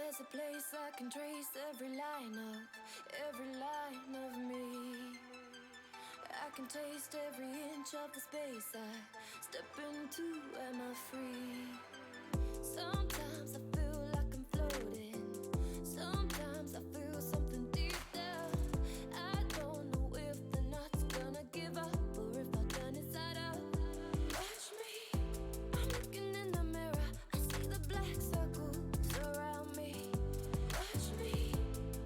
There's a place I can trace every line of me. I can taste every inch of the space I step into. Am I free? Sometimes I feel like I'm floating. Sometimes I feel something deep down. I don't know if the knot's gonna give up or if I'll turn inside out. Watch me, I'm looking in the mirror. I see the black circles around me. Watch me,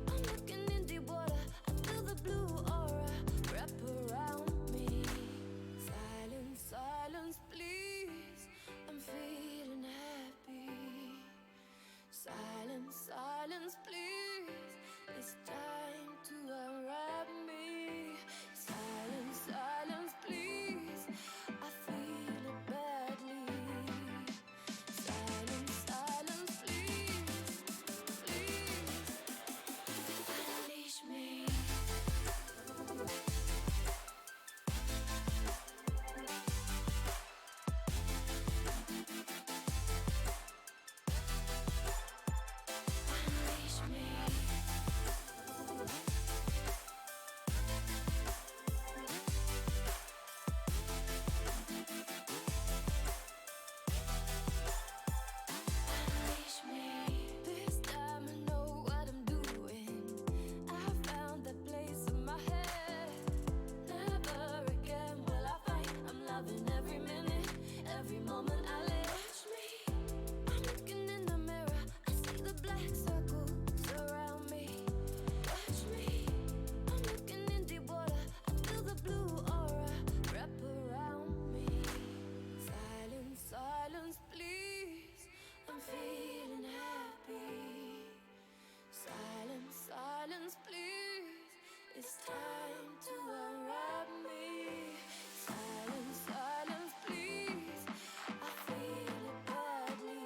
I'm looking in deep water. I feel the blue aura wrap around me. Silence, silence, please. I'm feeling happy. Silence, silence, please. It's time to unwrap me. Silence, silence, please. I feel it badly. Silence, silence, please. Please, unleash me. Unleash me. Unleash me. This time I know what I'm doing. I found that place in my head. Never again will I fight. I'm loving every minute, every moment I live. Watch me, I'm looking in the mirror. I see the black circles around me. Watch me, I'm looking in deep water. I feel the blue aura wrap around me. Silence, silence, please. I'm feeling happy. Silence, silence, please. It's time to unwrap me. Silence, silence, please. I feel it badly.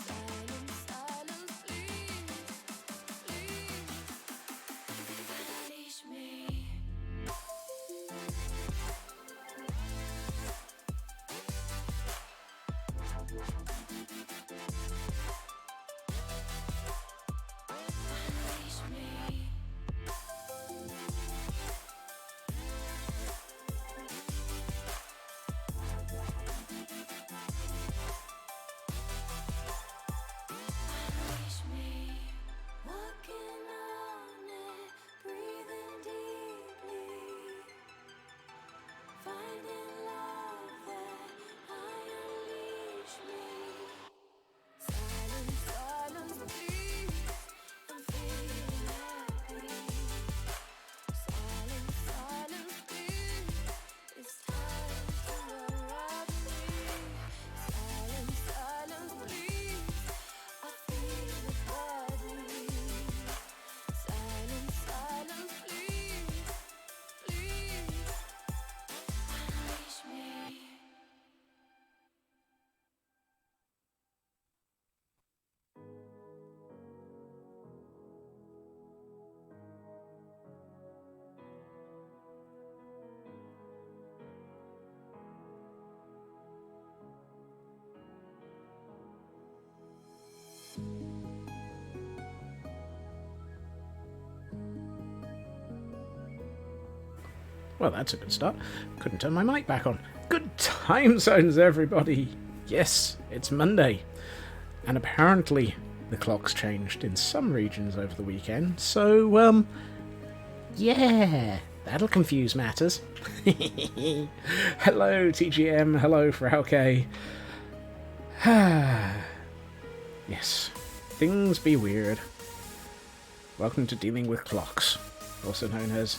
Silence, silence, please. Please, unleash me. Unleash me. Unleash me. Walking on it, breathing deeply, finding love that I unleash me. Silence, silence, please. I'm feeling happy. Silence, silence, please. It's time to unwrap me. Silence, silence, please. I feel it badly. Silence, silence, please. Please, unleash me. Well, that's a good start. Couldn't turn my mic back on. Good time zones, everybody. Yes, it's Monday. And apparently the clocks changed in some regions over the weekend. So, yeah, that'll confuse matters. Hello, TGM. Hello, Frauke. Yes, things be weird. Welcome to Dealing with Clocks, also known as...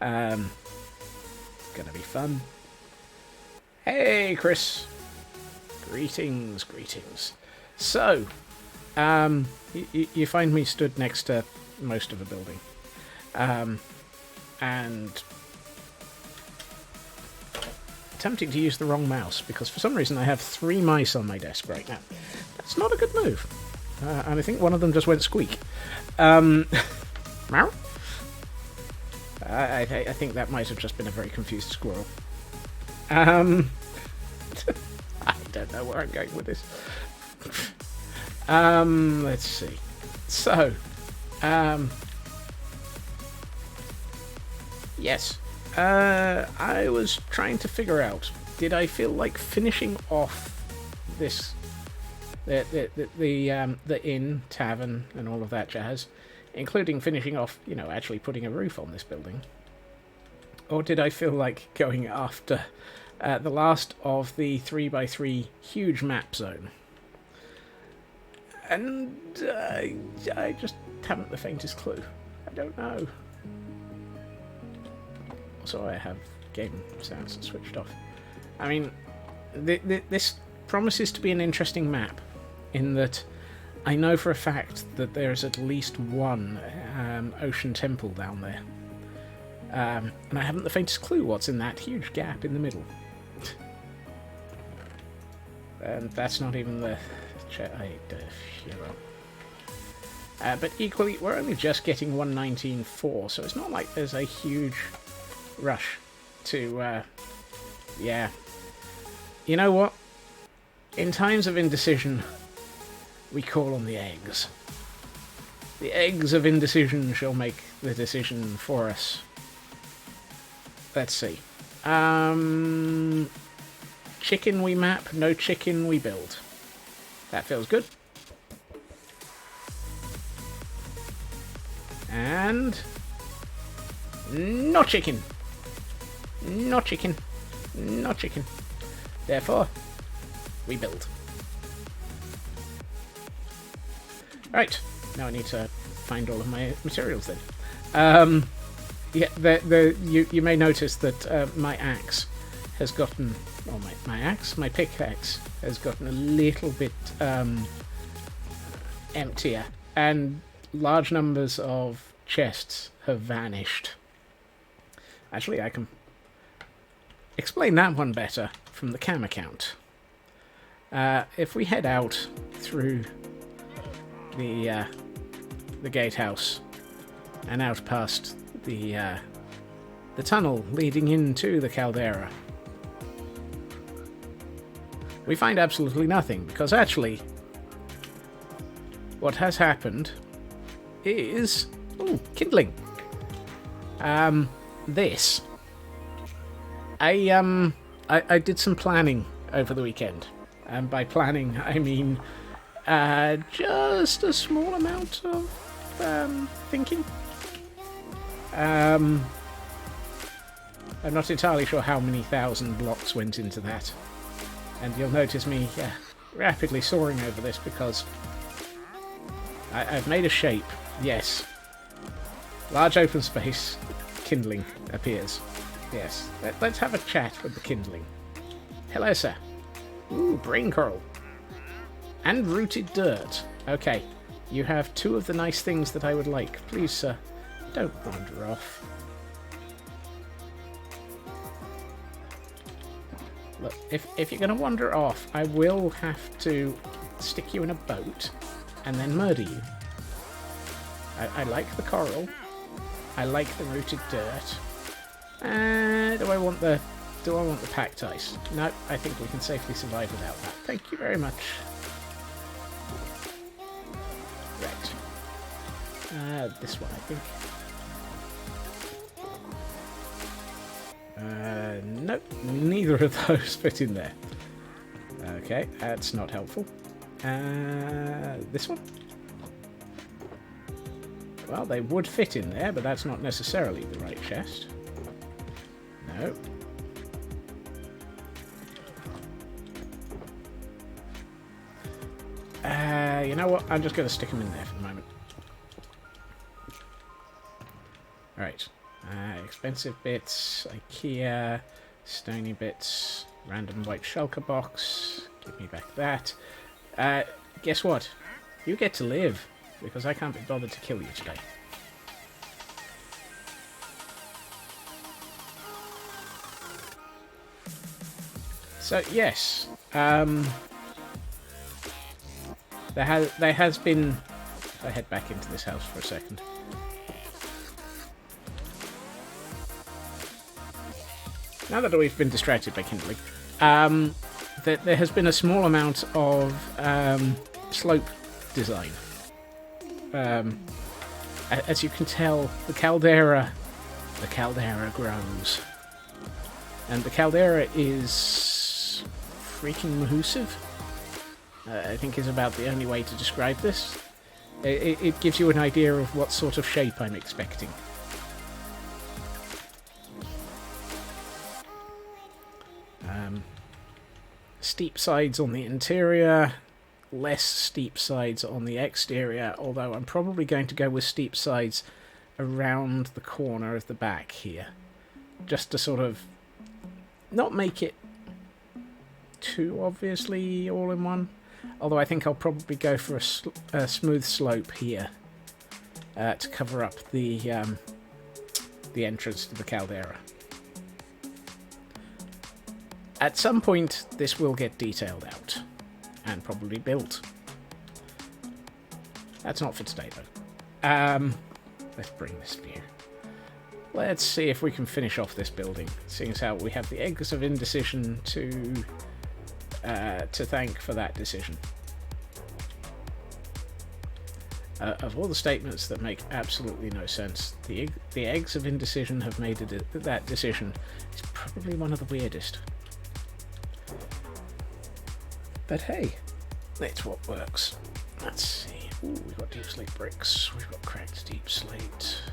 Gonna be fun. Hey, Chris. Greetings, greetings. So, you find me stood next to most of a building. And attempting to use the wrong mouse, because for some reason I have 3 mice on my desk right now. That's not a good move. And I think one of them just went squeak. Meow? I think that might have just been a very confused squirrel. I don't know where I'm going with this. Let's see. So, yes. I was trying to figure out, did I feel like finishing off this, the inn, tavern, and all of that jazz, including finishing off, actually putting a roof on this building? Or did I feel like going after the last of the 3x3 huge map zone? And I just haven't the faintest clue. I don't know. Also, I have game sounds switched off. I mean, this promises to be an interesting map, in that I know for a fact that there is at least one ocean temple down there. And I haven't the faintest clue what's in that huge gap in the middle. And that's not even the... but equally, we're only just getting 119.4, so it's not like there's a huge rush to... yeah. You know what? In times of indecision, we call on the eggs. The eggs of indecision shall make the decision for us. Let's see. Chicken we map, no chicken we build. That feels good. And... no chicken. No chicken. No chicken. Therefore, we build. Right. Now I need to find all of my materials then. Yeah, you may notice that my axe has gotten... well, my pickaxe has gotten a little bit emptier, and large numbers of chests have vanished. Actually, I can explain that one better from the cam account. If we head out through the gatehouse and out past the tunnel leading into the caldera, we find absolutely nothing, because actually what has happened is... ooh, kindling. This. I did some planning over the weekend. And by planning, I mean just a small amount of thinking. I'm not entirely sure how many thousand blocks went into that. And you'll notice me rapidly soaring over this because I've made a shape. Yes. Large open space. Kindling appears. Yes. Let's have a chat with the kindling. Hello, sir. Ooh, brain coral. And rooted dirt. Okay. You have two of the nice things that I would like. Please, sir, don't wander off. Look, if you're going to wander off, I will have to stick you in a boat and then murder you. I like the coral. I like the rooted dirt. Do I want the packed ice? No, I think we can safely survive without that. Thank you very much. Right. This one, I think. Nope, neither of those fit in there. Okay, that's not helpful. This one? Well, they would fit in there, but that's not necessarily the right chest. No. You know what? I'm just going to stick them in there for the moment. Alright. Expensive bits, IKEA, stony bits, random white shulker box. Give me back that. Guess what? You get to live, because I can't be bothered to kill you today. So yes, there has been... If I head back into this house for a second. Now that we've been distracted by kindling, there has been a small amount of slope design. As you can tell, the caldera grows. And the caldera is freaking massive. I think is about the only way to describe this. It gives you an idea of what sort of shape I'm expecting. Steep sides on the interior, less steep sides on the exterior, although I'm probably going to go with steep sides around the corner of the back here. Just to sort of not make it too obviously all in one. Although I think I'll probably go for a smooth slope here to cover up the entrance to the caldera. At some point, this will get detailed out and probably built. That's not for today, though. Let's bring this view. Let's see if we can finish off this building, seeing as how we have the eggs of indecision to thank for that decision. Of all the statements that make absolutely no sense, the eggs of indecision have made that decision is probably one of the weirdest. But hey, it's what works. Let's see. Ooh, we've got deep slate bricks. We've got cracked deep slate.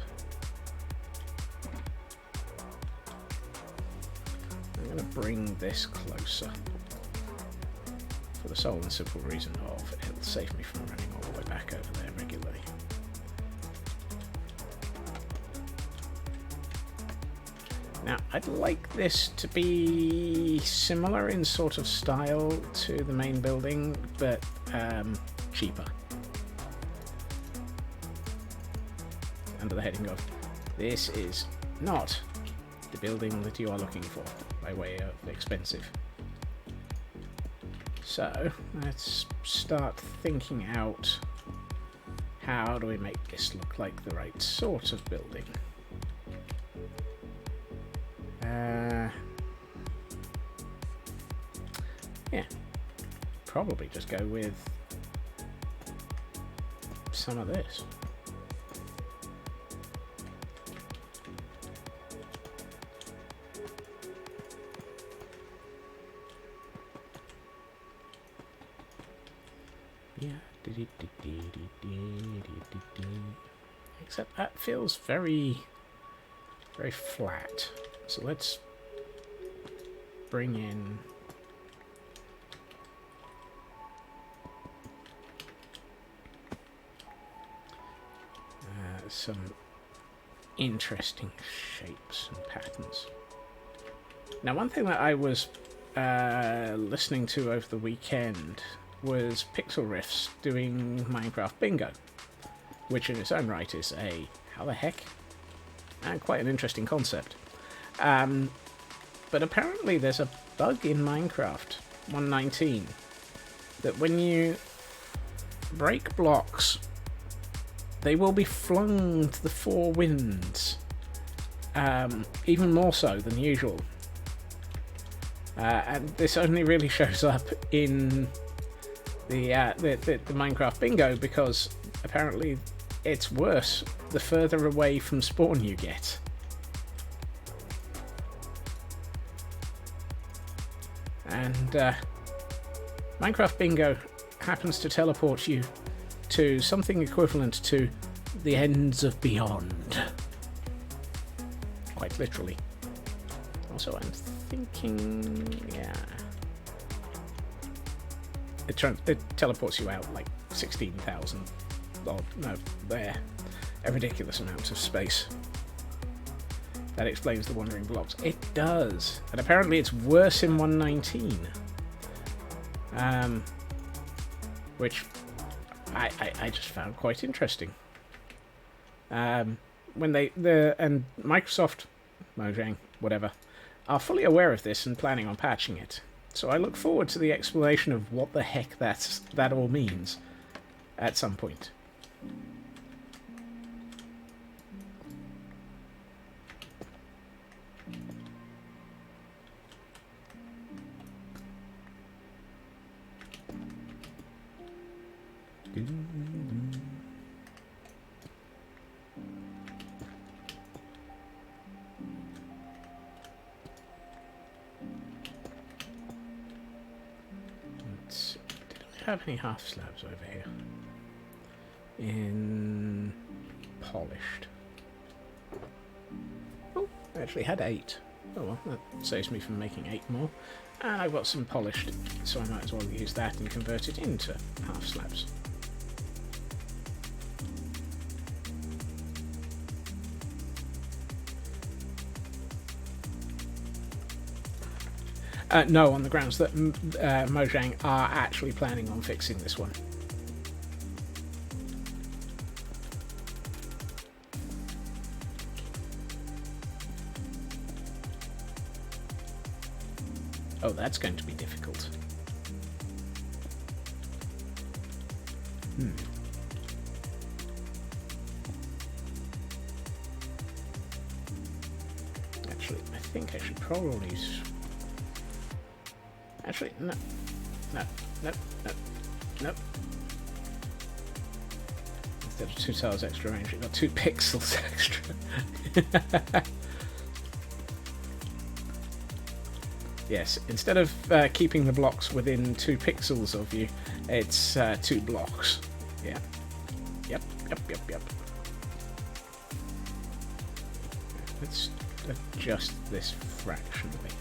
I'm going to bring this closer. For the sole and simple reason of it'll save me from running all the way back over there regularly. Now, I'd like this to be similar in sort of style to the main building, but cheaper. Under the heading of, this is not the building that you are looking for, by way of expensive. So, let's start thinking out how do we make this look like the right sort of building. Yeah, probably just go with some of this. Yeah, except that feels very, very flat. So let's bring in some interesting shapes and patterns. Now, one thing that I was listening to over the weekend was Pixel Riffs doing Minecraft Bingo, which in its own right is a how the heck, and quite an interesting concept. But apparently there's a bug in Minecraft 1.19 that when you break blocks, they will be flung to the four winds, even more so than usual. And this only really shows up in the Minecraft Bingo because apparently it's worse the further away from spawn you get. And Minecraft Bingo happens to teleport you to something equivalent to the ends of beyond. Quite literally. Also, I'm thinking, yeah. It teleports you out like 16,000, or no, there. A ridiculous amount of space. That explains the wandering blocks. It does. And apparently it's worse in 1.19. Which I just found quite interesting. When and Microsoft, Mojang, whatever, are fully aware of this and planning on patching it. So I look forward to the explanation of what the heck that all means at some point. Let's see. Did I have any half slabs over here? In polished. Oh, I actually had 8. Oh well, that saves me from making 8 more. And I've got some polished, so I might as well use that and convert it into half slabs. No, on the grounds that Mojang are actually planning on fixing this one. Oh, that's going to be difficult. Actually, I think I should probably... Actually, no. No. Instead of 2 tiles extra range, it got 2 pixels extra. Yes, instead of keeping the blocks within 2 pixels of you, it's 2 blocks. Yeah. Yep. Let's adjust this fractionally.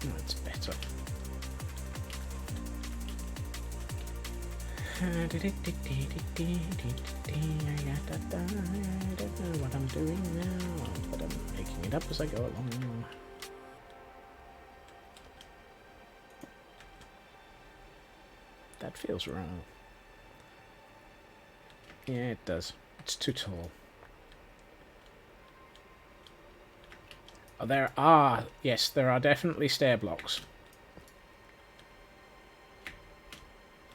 That's better. I don't know what I'm doing now, but I'm making it up as I go along. That feels wrong. Yeah, it does. It's too tall. Oh, there are... Yes, there are definitely stair blocks.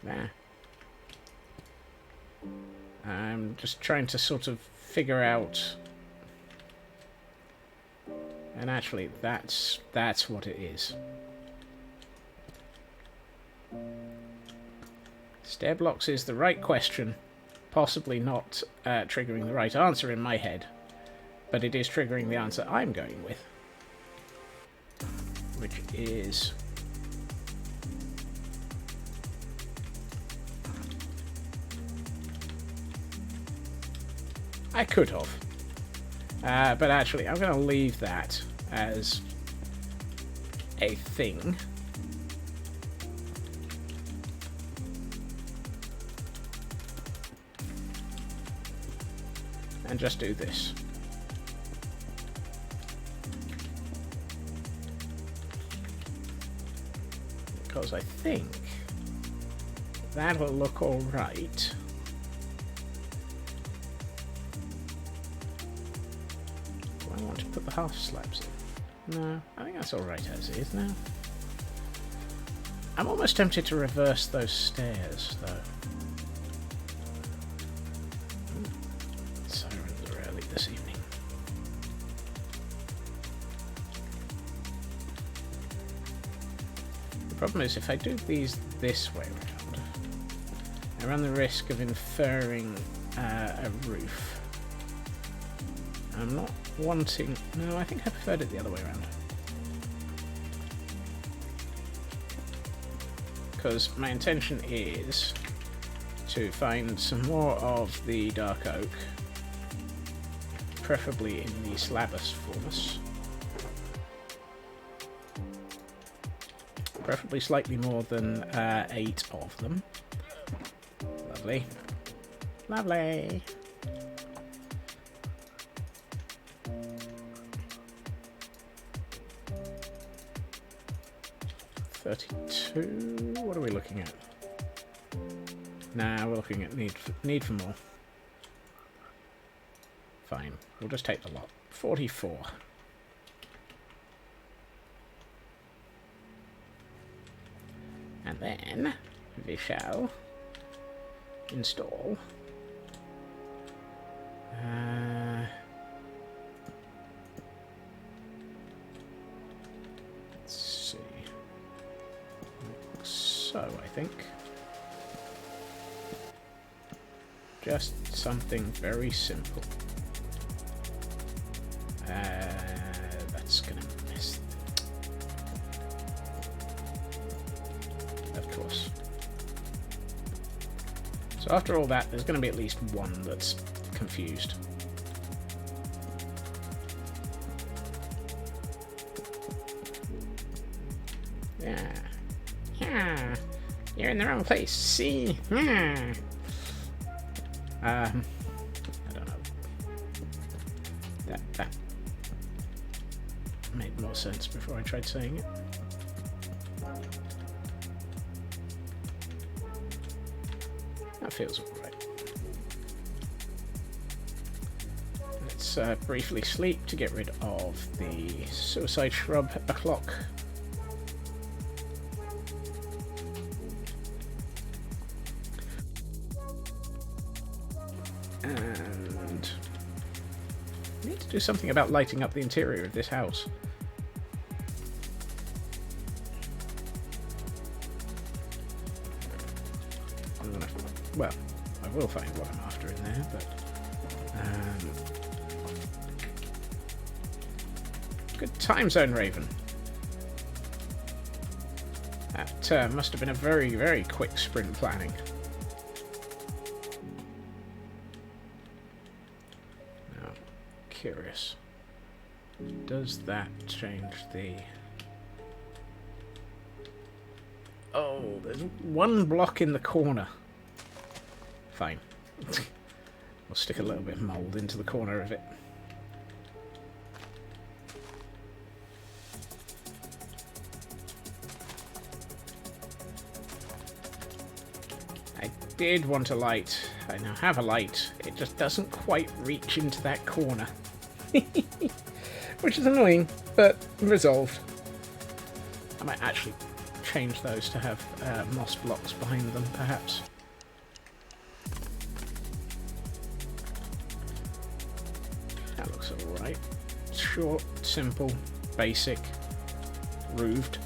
There. I'm just trying to sort of figure out... And actually, that's what it is. Stair blocks is the right question. Possibly not triggering the right answer in my head. But it is triggering the answer I'm going with. Which is... I could have. But actually, I'm going to leave that as a thing. And just do this. Because I think that'll look alright. Do I want to put the half slabs in? No, I think that's alright as is now. I'm almost tempted to reverse those stairs, though. Sirens are early this evening. The problem is, if I do these this way around, I run the risk of inferring a roof. I'm not wanting... No, I think I preferred it the other way around. Because my intention is to find some more of the dark oak, preferably in the slabus formus. Preferably slightly more than 8 of them. Lovely. Lovely! $32? What are we looking at? Nah, we're looking at need for more. Fine, we'll just take the lot. 44. And then we shall install let's see, like so, I think. Just something very simple. That's gonna miss. Of course. So after all that, there's gonna be at least one that's confused. Yeah. You're in the wrong place. See? I don't know. That made more sense before I tried saying it. That feels alright. Let's briefly sleep to get rid of the suicide shrub o'clock. And I need to do something about lighting up the interior of this house. Well, I will find what I'm after in there, but good time zone, Raven. That must have been a very, very quick sprint planning. Now, curious. Does that change the... Oh, there's one block in the corner. Fine. We'll stick a little bit of mould into the corner of it. I did want a light. I now have a light. It just doesn't quite reach into that corner. Which is annoying, but resolved. I might actually change those to have moss blocks behind them, perhaps. That looks alright. Short, simple, basic, roofed.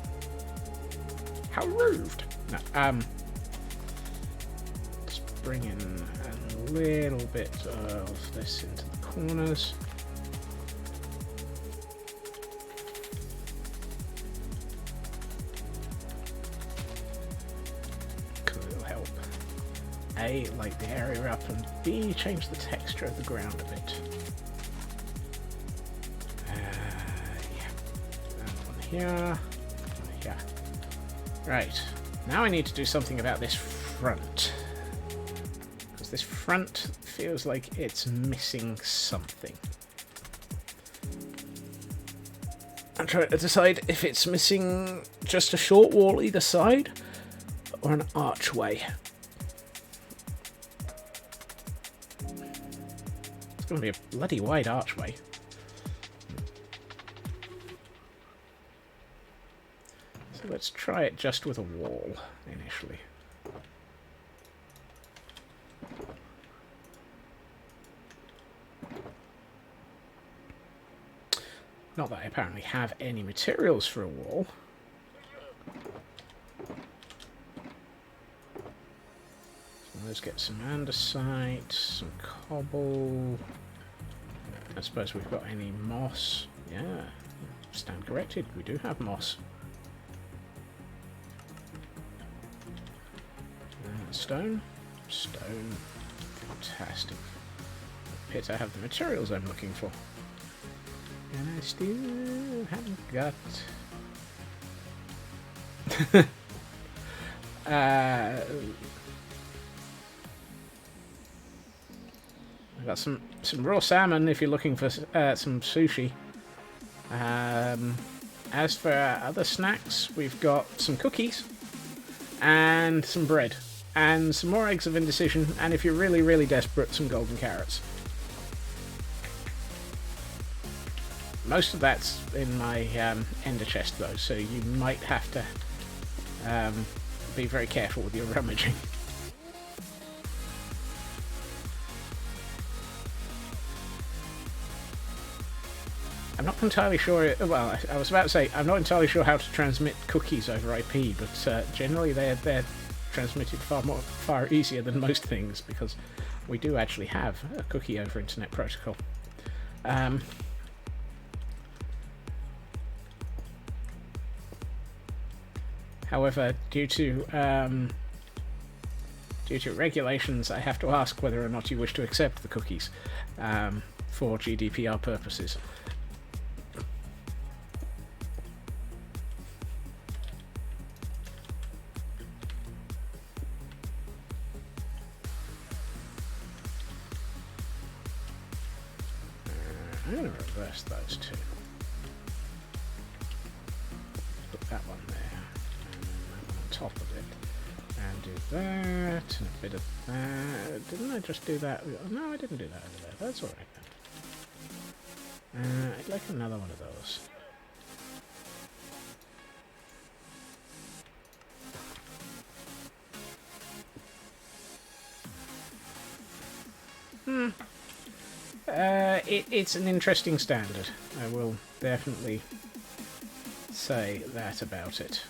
How roofed? No, let's bring in a little bit of this into the corners. It'll help A, light the area up, and B, change the texture of the ground a bit. Here. Right. Now I need to do something about this front. Because this front feels like it's missing something. I'm trying to decide if it's missing just a short wall either side or an archway. It's going to be a bloody wide archway. Let's try it just with a wall, initially. Not that I apparently have any materials for a wall. So let's get some andesite, some cobble. I suppose we've got any moss. Yeah, stand corrected, we do have moss. Stone. Stone. Fantastic. Pit, I have the materials I'm looking for. And I still haven't got... I got some raw salmon if you're looking for some sushi. As for other snacks, we've got some cookies and some bread. And some more eggs of indecision, and if you're really, really desperate, some golden carrots. Most of that's in my ender chest, though, so you might have to be very careful with your rummaging. I'm not entirely sure... Well, I was about to say, I'm not entirely sure how to transmit cookies over IP, but generally they're transmitted far easier than most things, because we do actually have a cookie over Internet Protocol. However, due to regulations, I have to ask whether or not you wish to accept the cookies for GDPR purposes. I'm going to reverse those two. Put that one there, and that one on top of it. And do that, and a bit of that. Didn't I just do that? No, I didn't do that over there. That's alright then. I'd like another one of those. It's an interesting standard. I will definitely say that about it.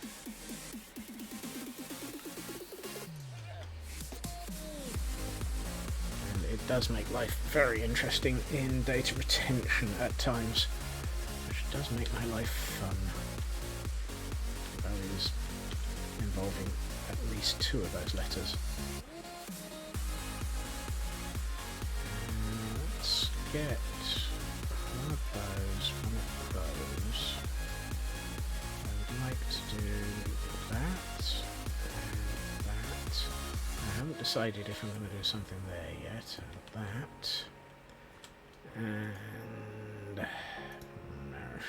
And it does make life very interesting in data retention at times, which does make my life fun. Values involving at least 2 of those letters. Let's get one of those. I would like to do that and that. I haven't decided if I'm going to do something there yet. That and Nerf.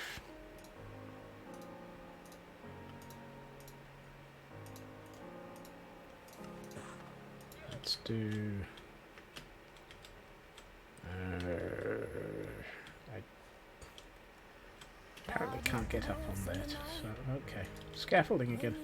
Let's do. I apparently can't get up on that, so okay. Scaffolding again.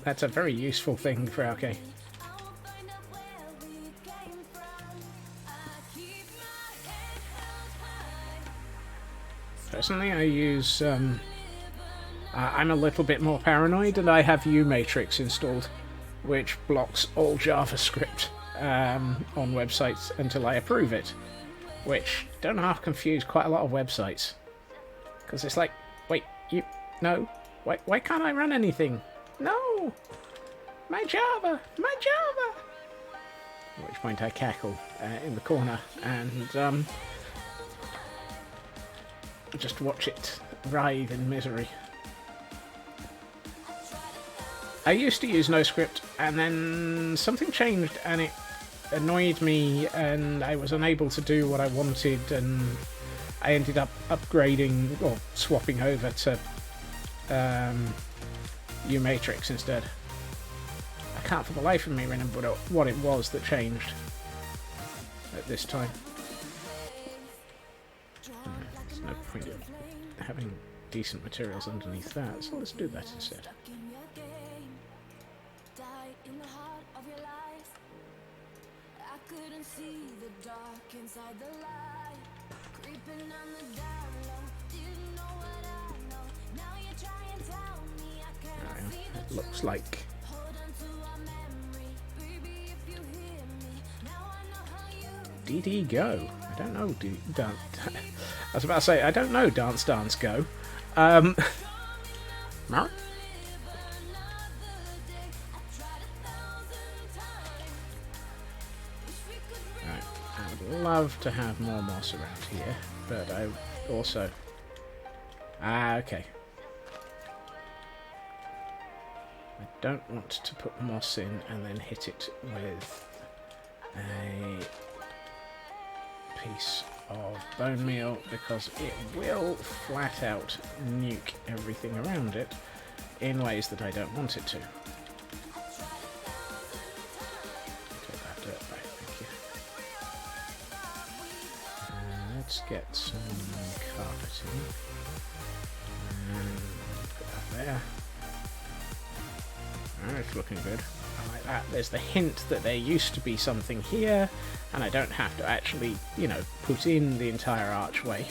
That's a very useful thing for okay. Personally, I use, I'm a little bit more paranoid, and I have U-Matrix installed, which blocks all JavaScript on websites until I approve it, which don't half confuse quite a lot of websites. Because it's like, wait, no, why can't I run anything? No! My Java! At which point I cackle in the corner, and, just watch it writhe in misery. I used to use NoScript, and then something changed and it annoyed me, and I was unable to do what I wanted, and I ended up upgrading or swapping over to U-Matrix instead. I can't for the life of me remember what it was that changed at this time. There's no point in having decent materials underneath that, so let's do that instead. It looks like DD Go. I don't know. I was about to say, I don't know Dance Dance Go. Right, I would love to have more moss around here, but I also... okay. I don't want to put moss in and then hit it with a piece of bone meal, because it will flat out nuke everything around it in ways that I don't want it to. Take that dirt back, thank you. get some carpeting. And put that there. Oh, it's looking good. I like that. There's the hint that there used to be something here, and I don't have to actually, you know, put in the entire archway.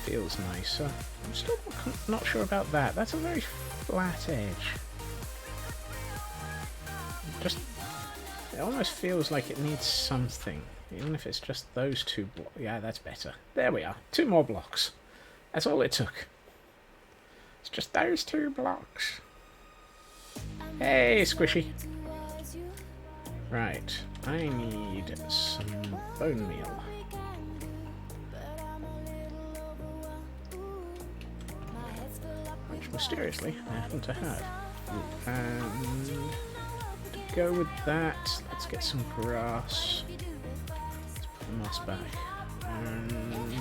Feels nicer. I'm still not sure about that. That's a very flat edge. It almost feels like it needs something, even if it's just those two blocks. Yeah, that's better. There we are. 2 more blocks. That's all it took. It's just those 2 blocks. Hey, squishy. Right, I need some bone meal. Which, mysteriously, I happen to have. And to go with that, let's get some grass. Let's put the moss back. And...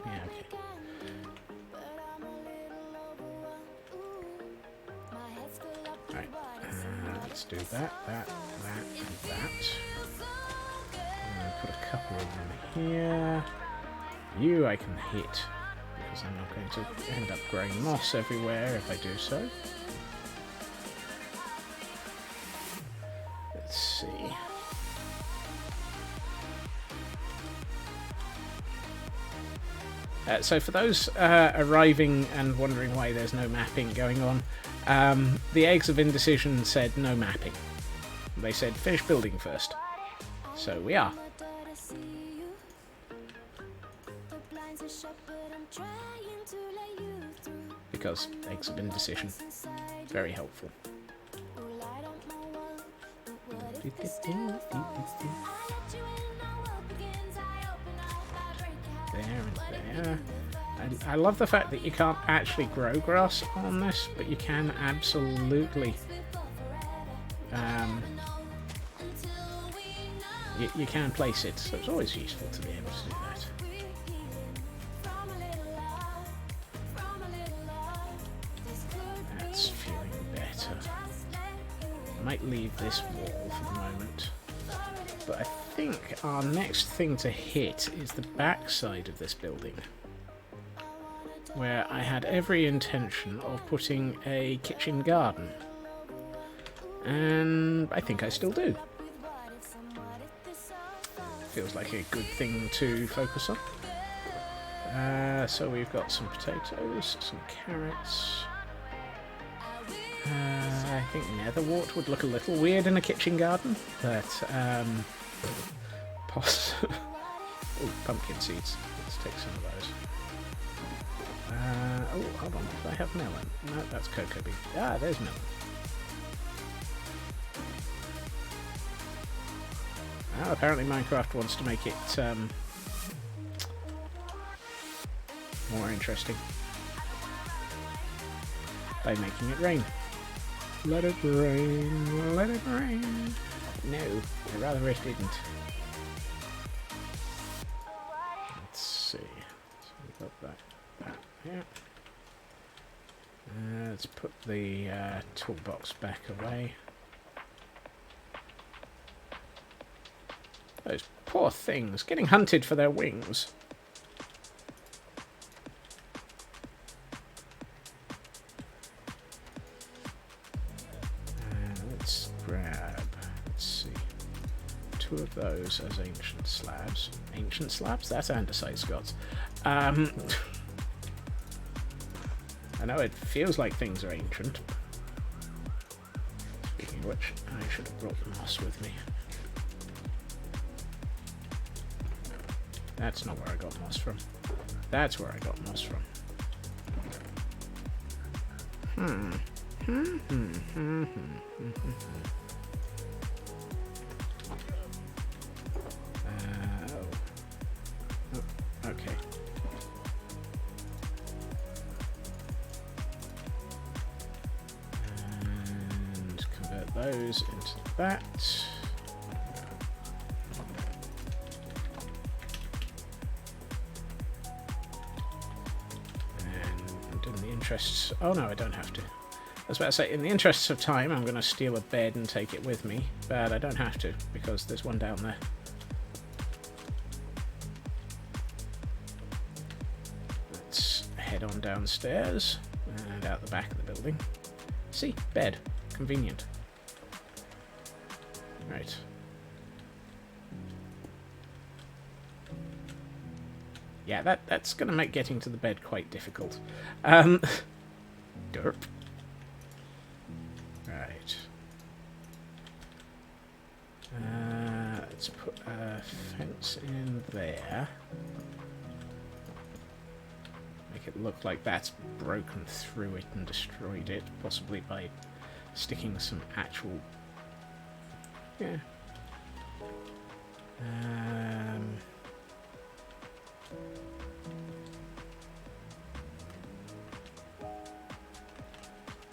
yeah, okay. Right, let's do that, and that. Put a couple of them here. You I can hit, because I'm not going to end up growing moss everywhere if I do so. Let's see. So for those arriving and wondering why there's no mapping going on, the Eggs of Indecision said no mapping. They said finish building first. So we are. Because Eggs of Indecision. Very helpful. There and there. I love the fact that you can't actually grow grass on this, but you can absolutely you can place it, so it's always useful to be able to do that. That's feeling better. I might leave this wall for the moment, but I think our next thing to hit is the back side of this building, where I had every intention of putting a kitchen garden, and I think I still do. Feels like a good thing to focus on. So we've got some potatoes, some carrots. I think netherwort would look a little weird in a kitchen garden, but oh, pumpkin seeds. Let's take some of those. Oh, hold on. Do I have melon? No, that's cocoa bean. Ah, there's melon. Oh, apparently Minecraft wants to make it more interesting by making it rain. Let it rain, let it rain. No, I'd rather it didn't. Let's see. So we've got that here. Let's put the toolbox back away. Those poor things, getting hunted for their wings. Let's grab, let's see, 2 of those as ancient slabs. Ancient slabs? That's andesite, Scots. I know it feels like things are ancient. Speaking of which, I should have brought the moss with me. That's not where I got moss from. That's where I got moss from. Okay. And convert those into that. And in the interests... Oh no, I don't have to. I was about to say, in the interests of time, I'm going to steal a bed and take it with me, but I don't have to, because there's one down there. Let's head on downstairs, and out the back of the building. See? Bed. Convenient. Right. Yeah, that's going to make getting to the bed quite difficult. Derp. Right. Let's put a fence in there. Make it look like that's broken through it and destroyed it, possibly by sticking some actual... Yeah.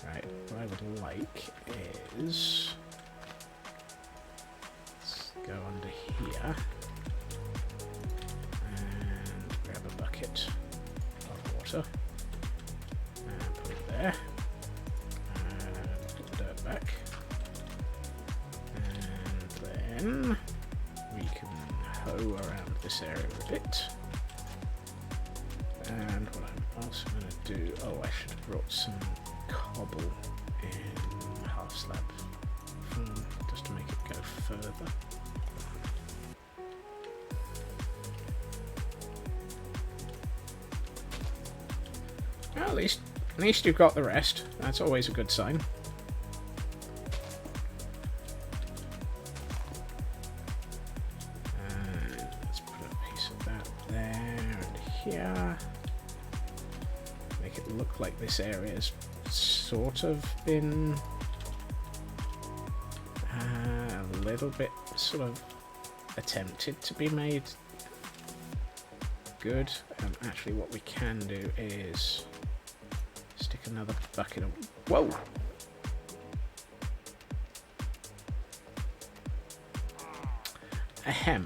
Right, what I would like is... Let's go under here and grab a bucket of water and put it there. And put the dirt back. And then we can hoe around this area a bit. And what I'm also going to do... Oh, I should have brought some cobble in half slab form just to make it go further. Well, at least you've got the rest. That's always a good sign. Let's put a piece of that there and here. Make it look like this area's sort of been a little bit sort of attempted to be made good. Actually, what we can do is stick another bucket of... Whoa! Ahem.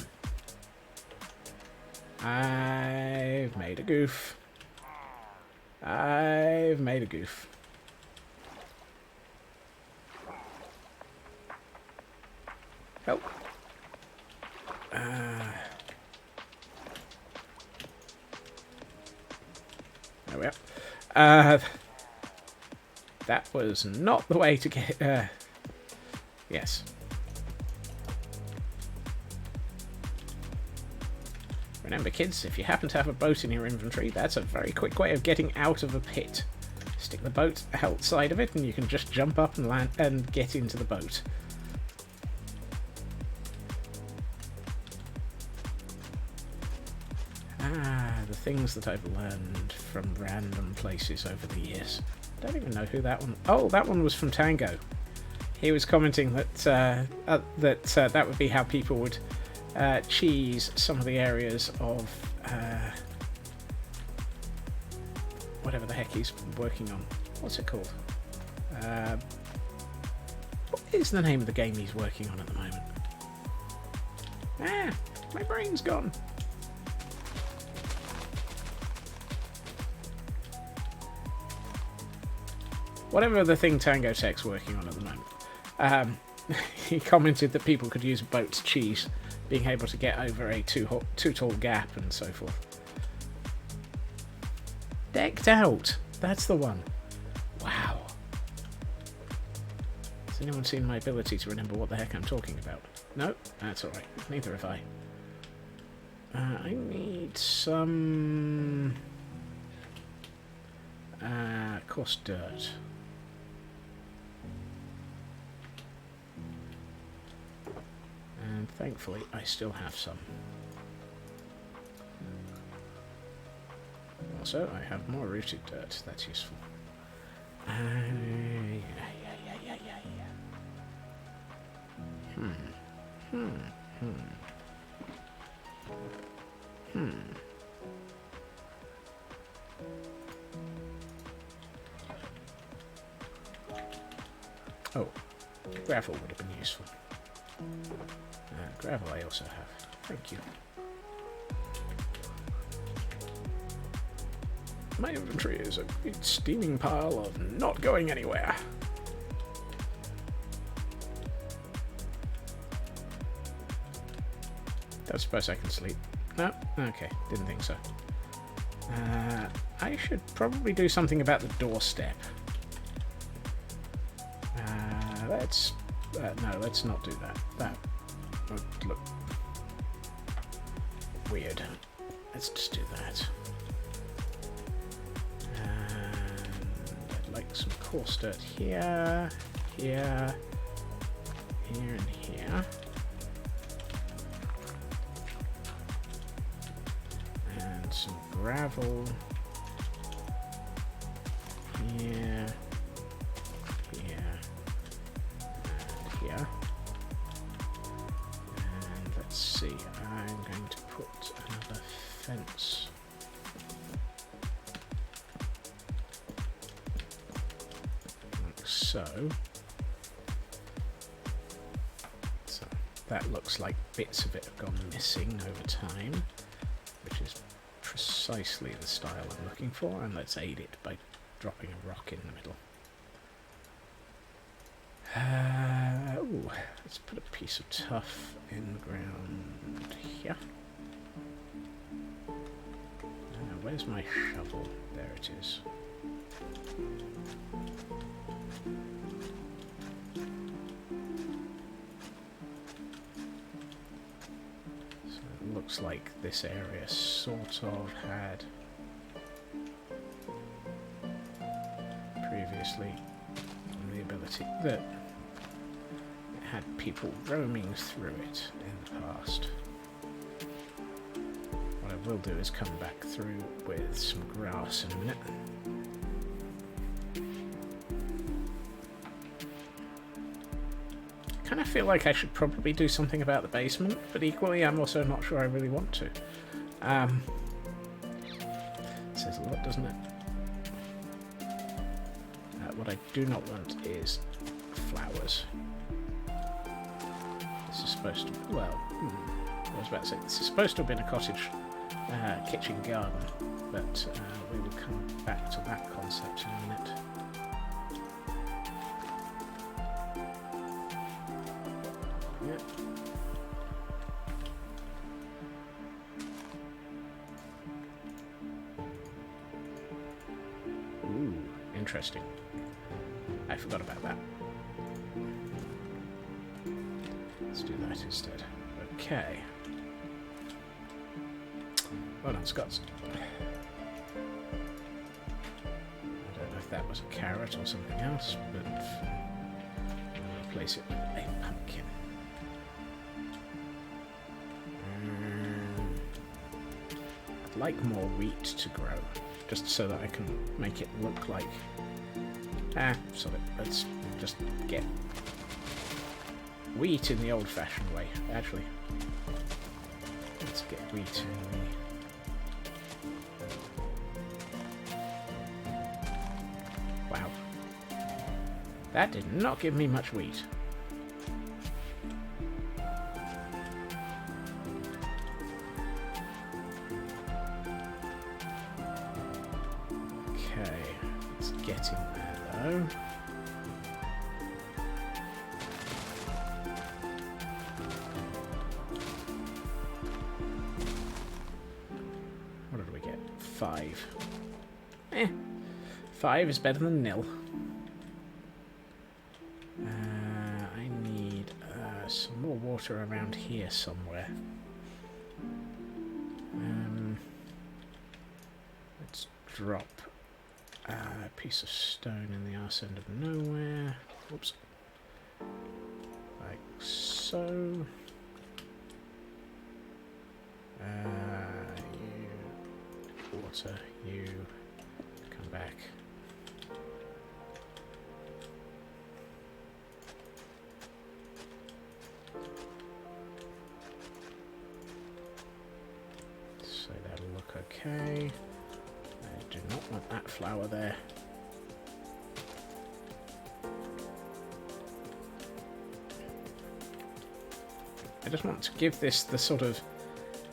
I've made a goof. I've made a goof. Help. There we are. That was not the way to get... yes. Remember, kids, if you happen to have a boat in your inventory, that's a very quick way of getting out of a pit. Stick the boat outside of it, and you can just jump up and land and get into the boat. The things that I've learned from random places over the years. I don't even know who that one... Oh, that one was from Tango. He was commenting that that would be how people would cheese some of the areas of whatever the heck he's working on. What's it called? What is the name of the game he's working on at the moment? My brain's gone. Whatever the thing Tango Tech's working on at the moment. He commented that people could use a boat to cheese, being able to get over a too tall gap and so forth. Decked Out! That's the one. Wow. Has anyone seen my ability to remember what the heck I'm talking about? No? That's alright. Neither have I. I need some... coarse dirt. And thankfully, I still have some. Also, I have more rooted dirt. That's useful. Oh, gravel would have been useful. Gravel I also have. Thank you. My inventory is a big steaming pile of not going anywhere. Don't suppose I can sleep. No? Okay, didn't think so. I should probably do something about the doorstep. No, let's not do that. That would look weird. Let's just do that. And I'd like some coarse dirt here, here, here, and here. And some gravel here, here, and here. And let's see, I'm going to put another fence. Like so. So that looks like bits of it have gone missing over time, which is precisely the style I'm looking for, and let's aid it by dropping a rock in the middle. Ooh, let's put a piece of tuff in the ground here. Where's my shovel? There it is. So it looks like this area sort of had previously the ability that it had people roaming through it in the past. What I will do is come back through with some grass in a minute. I kind of feel like I should probably do something about the basement, but equally I'm also not sure I really want to. It says a lot, doesn't it? What I do not want is flowers. This is supposed to... well, I was about to say, this is supposed to have been a cottage kitchen garden, but we will come back to that concept in a minute. Yep. Ooh, interesting. I forgot about that. Let's do that instead. Okay. Well done, Scots. I don't know if that was a carrot or something else, but I'll replace it with a pumpkin. I'd like more wheat to grow, just so that I can make it look like... sod it. Let's just get wheat in the old-fashioned way. Actually, let's get wheat in the... wow. That did not give me much wheat. Okay, it's getting there though. What did we get? 5. 5 is better than nil. I need some more water around here somewhere. Let's drop a piece of stone in the arse end of nowhere. Oops. Like so. You water, you come back. So that'll look okay. I do not want that flower there. I just want to give this the sort of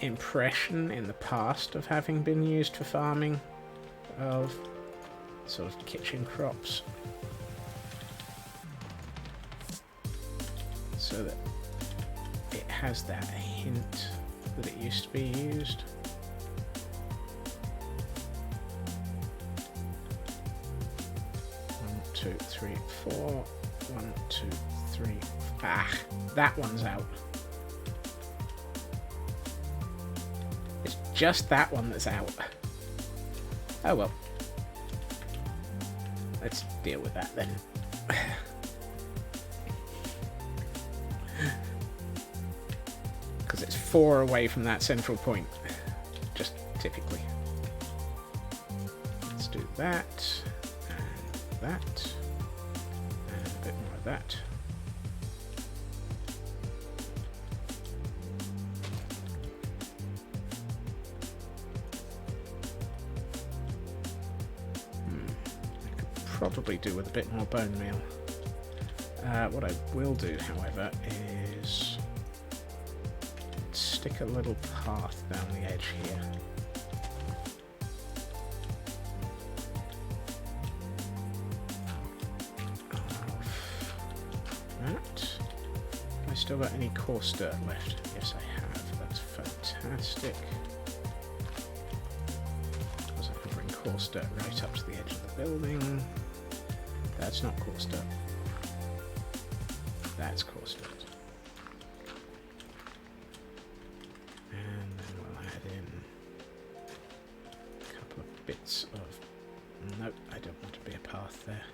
impression in the past of having been used for farming, of sort of kitchen crops, so that it has that hint that it used to be used. One, two, three, four. 1, 2, 3. Ah, that one's out. It's just that one that's out. Oh well. Let's deal with that then. Because it's 4 away from that central point. Just typically. Let's do that. And that. And a bit more of that. Probably do with a bit more bone meal. What I will do, however, is stick a little path down the edge here. Of that. Have I still got any coarse dirt left? Yes, I have. That's fantastic. Because I can bring coarse dirt right up to the edge of the building. That's not coarse dirt. That's coarse dirt. And then we'll add in a couple of bits of... Nope, I don't want to be a path there.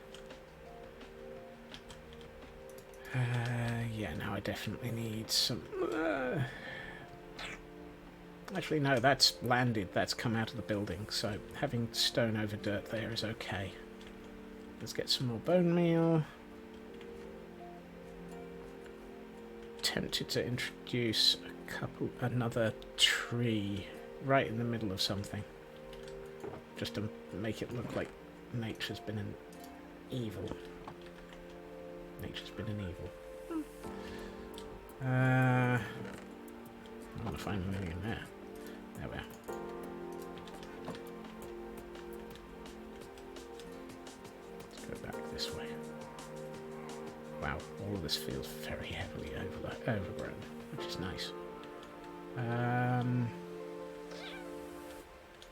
Yeah, now I definitely need some... Actually, no, that's landed. That's come out of the building, so having stone over dirt there is okay. Let's get some more bone meal. Tempted to introduce another tree right in the middle of something, just to make it look like nature's been an evil. Nature's been an evil. I want to find anything in there. There we are. This way. Wow, all of this feels very heavily overgrown, which is nice.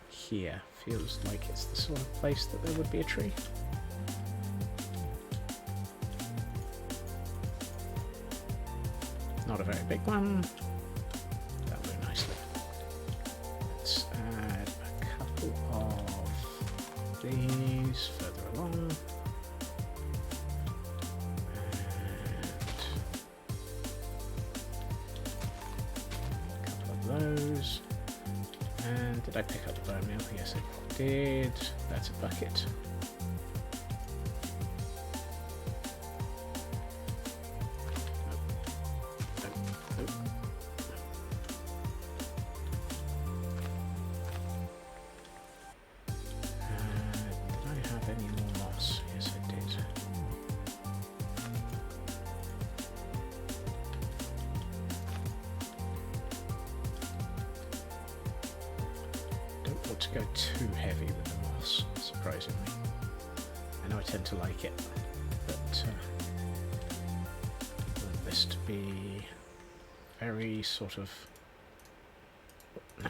Here feels like it's the sort of place that there would be a tree. Not a very big one. That'll do nicely. Let's add a couple of these further along. Those. And did I pick up the bone meal? Yes, I did. That's a bucket. Did I have any more moss? Yes, I did. To go too heavy with the moss, surprisingly. I know I tend to like it, but I want this to be very sort of... No.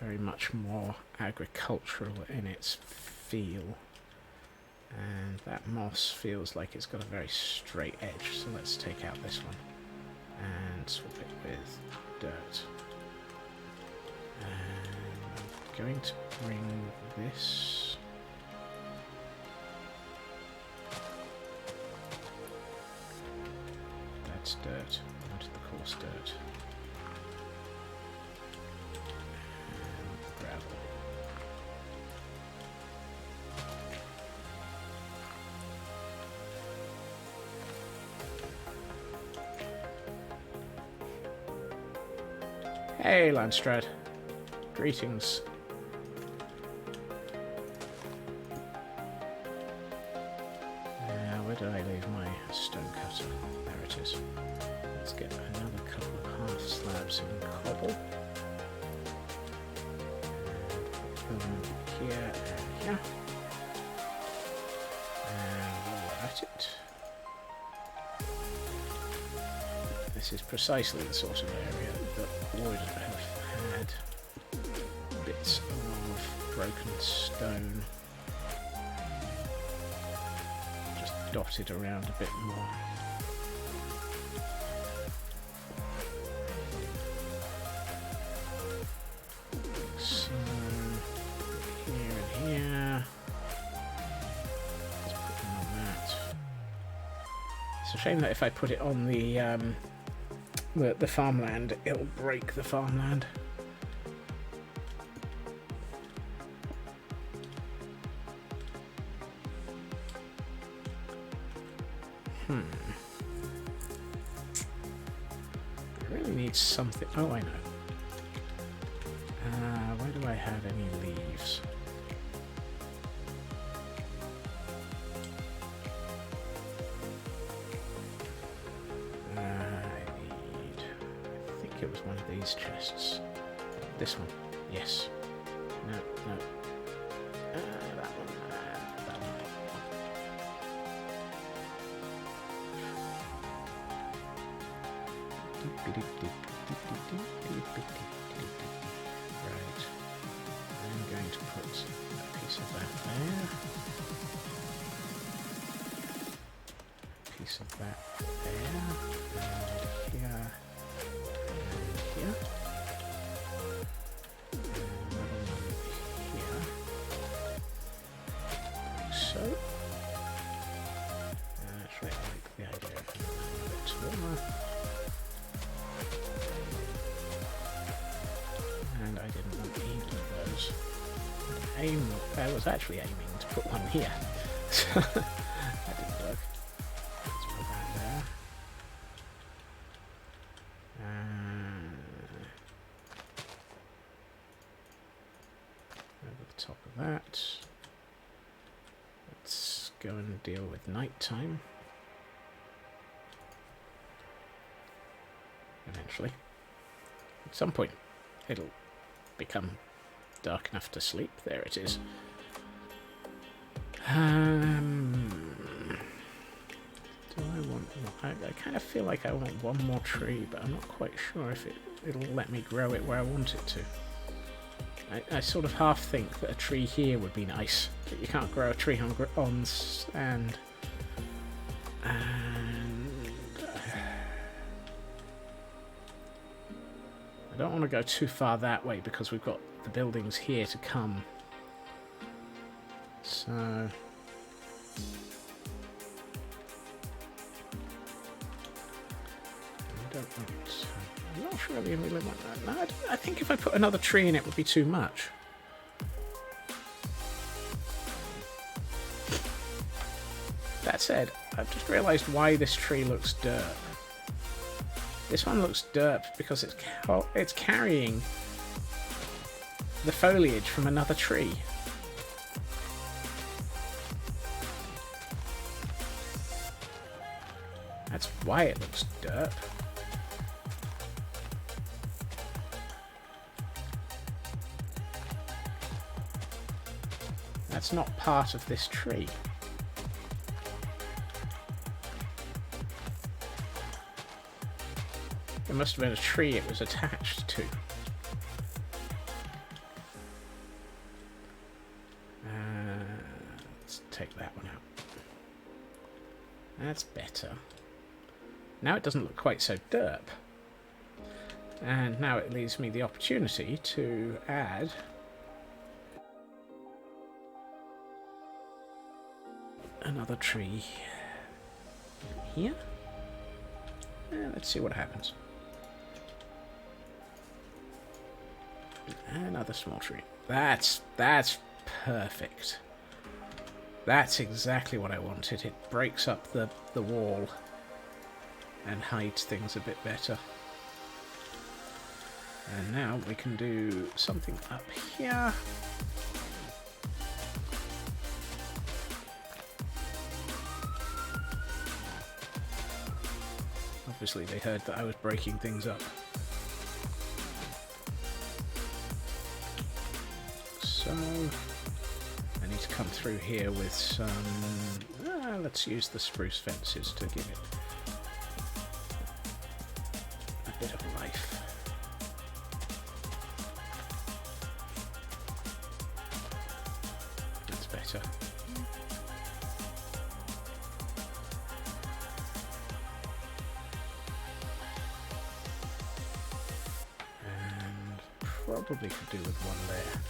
Very much more agricultural in its feel. And that moss feels like it's got a very straight edge, so let's take out this one. And swap it with dirt. And I'm going to bring this that's dirt onto the coarse dirt. And gravel. Hey, Landstrad. Greetings. Where did I leave my stone cutter? There it is. Let's get another couple of half slabs and cobble. Here and here. And we'll at it. This is precisely the sort of area that would have had bits of broken stone just dotted around a bit more. So here and here. Let's put them on that. It's a shame that if I put it on the farmland, it'll break the farmland. I really need something. Oh, I know. Where do I have any leaves? I think it was one of these chests. This one. Yes. No. That one. That one. Right. I'm going to put a piece of that there. A piece of that there. And here. And here. And another one here. Like so. Actually, I like the idea of having a bit taller. And I didn't want either of those. I was actually aiming to put one here. So that didn't work. Let's put that there. Over the top of that. Let's go and deal with nighttime. Eventually. At some point, it'll become dark enough to sleep. There it is. Do I want... I kind of feel like I want one more tree, but I'm not quite sure if it'll let me grow it where I want it to. I sort of half think that a tree here would be nice, but you can't grow a tree on sand. I don't want to go too far that way because we've got the buildings here to come. So... I'm not sure I really want that. No, I think if I put another tree in it would be too much. That said, I've just realised why this tree looks derp. This one looks derp because it's carrying the foliage from another tree. That's why it looks derp. That's not part of this tree. It must have been a tree it was attached to. Let's take that one out. That's better. Now it doesn't look quite so derp. And now it leaves me the opportunity to add another tree here. Let's see what happens. Another small tree. That's perfect. That's exactly what I wanted. It breaks up the wall and hides things a bit better. And now we can do something up here. Obviously they heard that I was breaking things up. So I need to come through here with some... let's use the spruce fences to give it a bit of life. That's better. And probably could do with one there.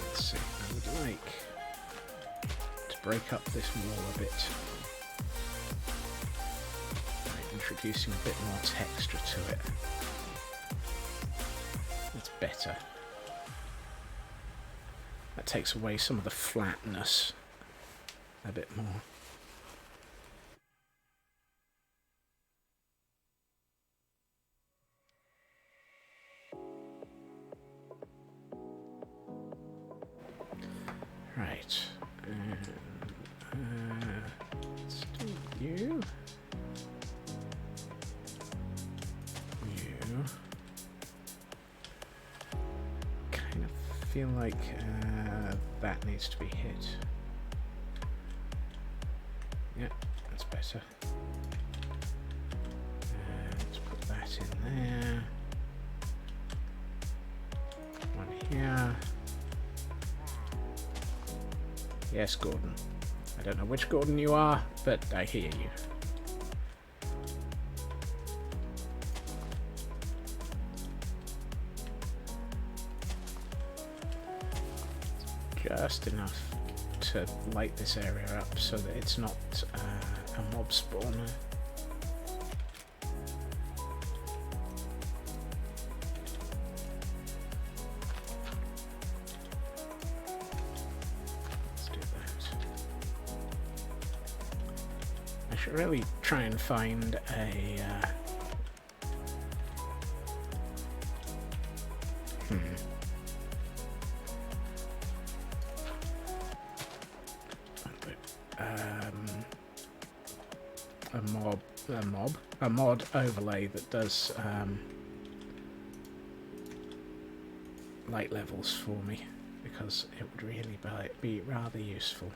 Let's see, I would like to break up this wall a bit by introducing a bit more texture to it. That's better. That takes away some of the flatness a bit more. Right, and let's do you. You. Kind of feel like that needs to be hit. Yeah, that's better. Let's put that in there. One here. Yes, Gordon. I don't know which Gordon you are, but I hear you. Just enough to light this area up so that it's not a mob spawner. I should really try and find a a mod overlay that does light levels for me, because it would really be rather useful.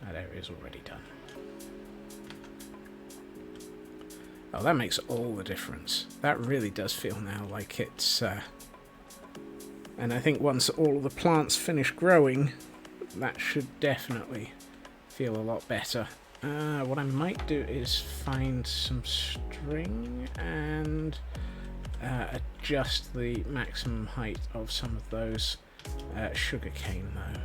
That area is already done. Oh, that makes all the difference. That really does feel now like it's... and I think once all of the plants finish growing, that should definitely feel a lot better. What I might do is find some string and adjust the maximum height of some of those sugarcane though.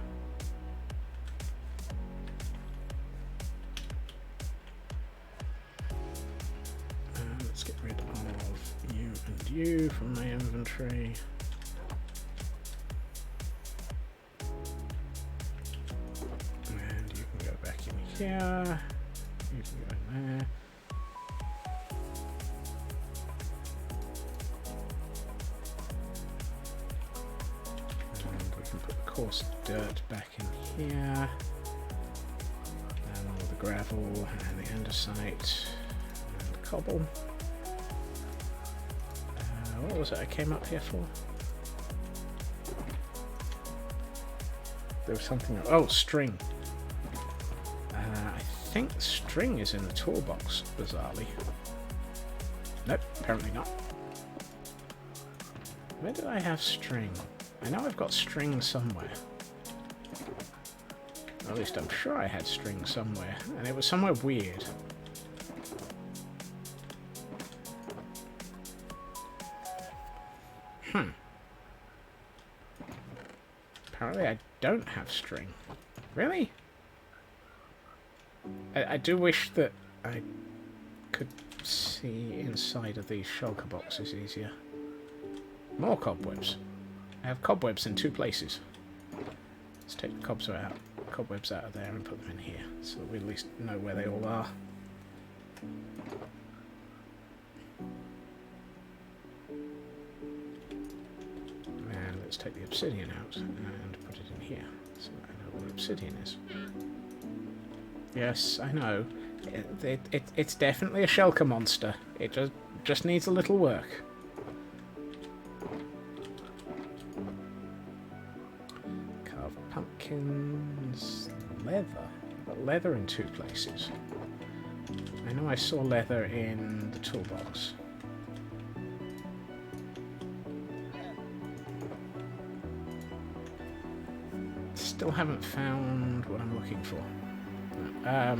Let's get rid of you and you from my inventory. And you can go back in here. You can go in there. And we can put the coarse dirt back in here. And all the gravel and the andesite and the cobble. What was it I came up here for? There was something... Oh, string. I think string is in the toolbox, bizarrely. Nope, apparently not. Where did I have string? I know I've got string somewhere. Or at least I'm sure I had string somewhere. And it was somewhere weird. Apparently I don't have string. Really? I do wish that I could see inside of these shulker boxes easier. More cobwebs. I have cobwebs in 2 places. Let's take the cobwebs out of there and put them in here, so that we at least know where they all are. And let's take the obsidian out and put it in here, so that I know where the obsidian is. Yes, I know. It's definitely a shulker monster. It just needs a little work. Carved pumpkins... Leather. But leather in 2 places. I know I saw leather in the toolbox. Still haven't found what I'm looking for. I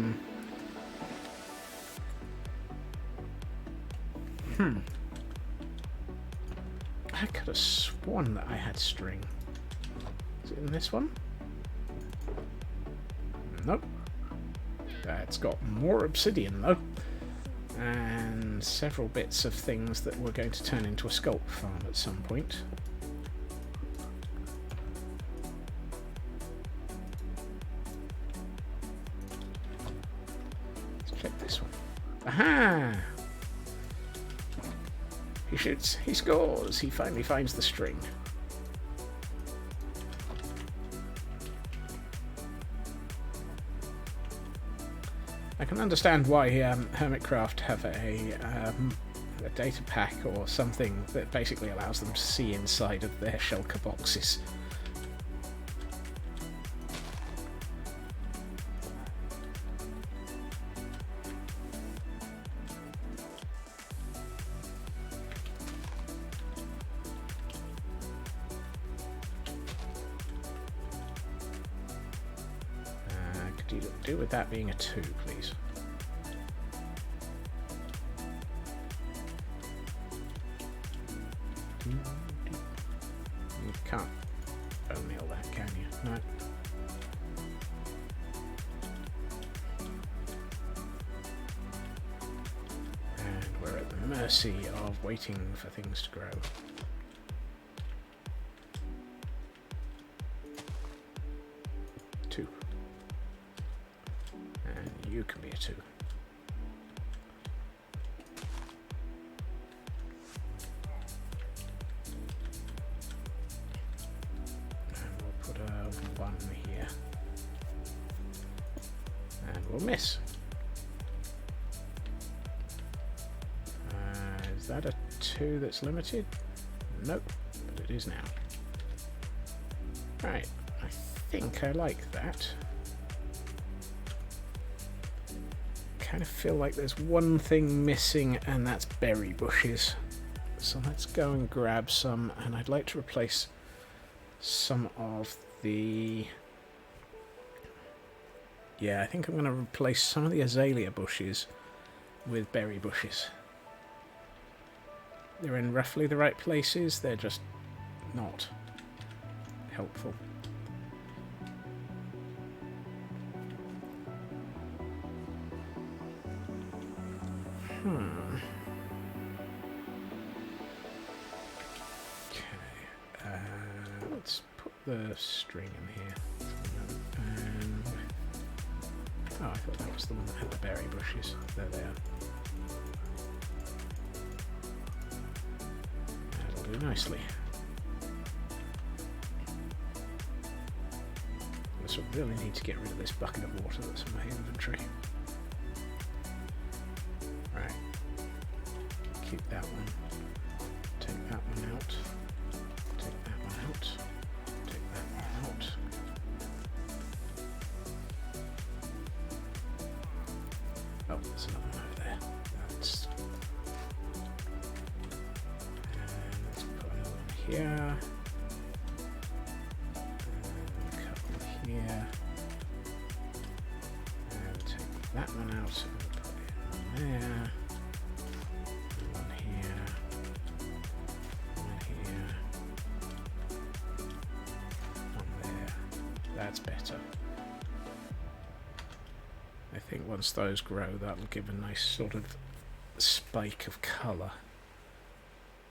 could have sworn that I had string. Is it in this one? Nope. It's got more obsidian though. And several bits of things that we're going to turn into a sculpt farm at some point. Let's check this one. Aha! He shoots, he scores, he finally finds the string. I can understand why Hermitcraft have a data pack or something that basically allows them to see inside of their shulker boxes. Could you do with that being a 2, please? You can't bone meal that, can you? No. And we're at the mercy of waiting for things to grow. Two. And you can be a 2. One here, and we'll miss. Is that a 2 that's limited? Nope, but it is now. Right, I think I like that. Kind of feel like there's one thing missing, and that's berry bushes. So let's go and grab some, and I'd like to replace some of the... Yeah, I think I'm going to replace some of the azalea bushes with berry bushes. They're in roughly the right places, they're just not helpful. Okay, let's put the string in here. And oh, I thought that was the one that had the berry bushes. There they are. That'll do nicely. I sort of really need to get rid of this bucket of water that's in my inventory. Right. Keep that one. Take that one out. Take that one out. Take that one out. Oh, there's another one over there. That's... And let's put another one here. And a couple here. And take that one out and put it in there. One here. One here. One there. That's better. I think once those grow, that'll give a nice sort of spike of colour.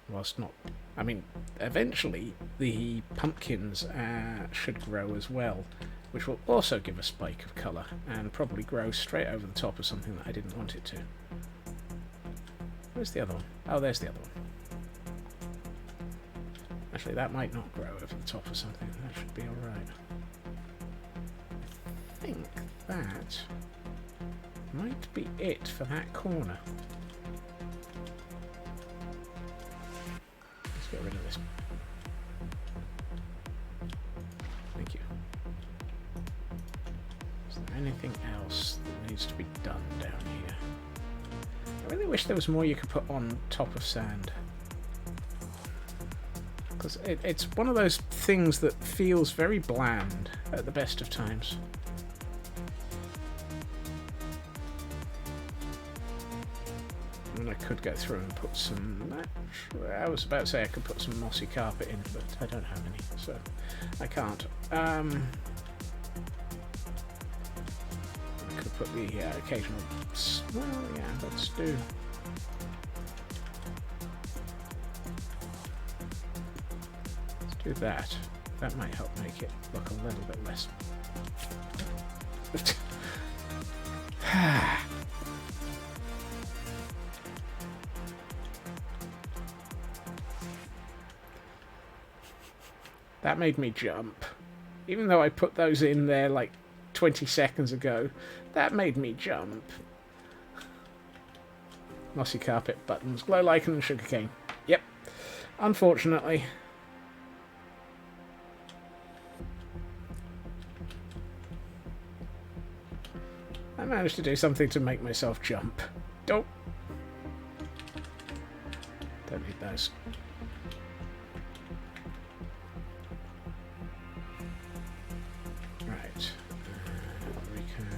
Whilst not... I mean, eventually the pumpkins should grow as well, which will also give a spike of colour, and probably grow straight over the top of something that I didn't want it to. Where's the other one? Oh, there's the other one. Actually, that might not grow over the top of something. That should be alright. I think that... might be it for that corner. Let's get rid of this. Thank you. Is there anything else that needs to be done down here? I really wish there was more you could put on top of sand. Because it's one of those things that feels very bland at the best of times. And I could go through and put some... I was about to say I could put some mossy carpet in, but I don't have any, so I can't. I could put the occasional... Well, yeah, let's do... do that. That might help make it look a little bit less. That made me jump. Even though I put those in there like 20 seconds ago, that made me jump. Mossy carpet, buttons, glow lichen and sugarcane. Yep. Unfortunately. I managed to do something to make myself jump. Don't need those. Right. We can...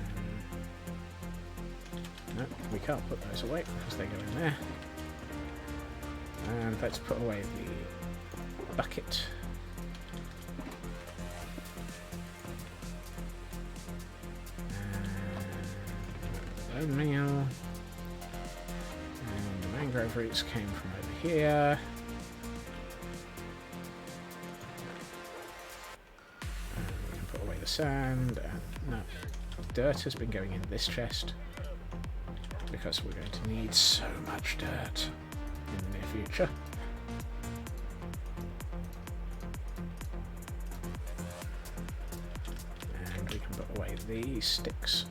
No, we can't put those away because they go in there. And let's put away the bucket. Bone meal. And the mangrove roots came from over here. And we can put away the sand. And no, dirt has been going in this chest because we're going to need so much dirt in the near future. And we can put away these sticks.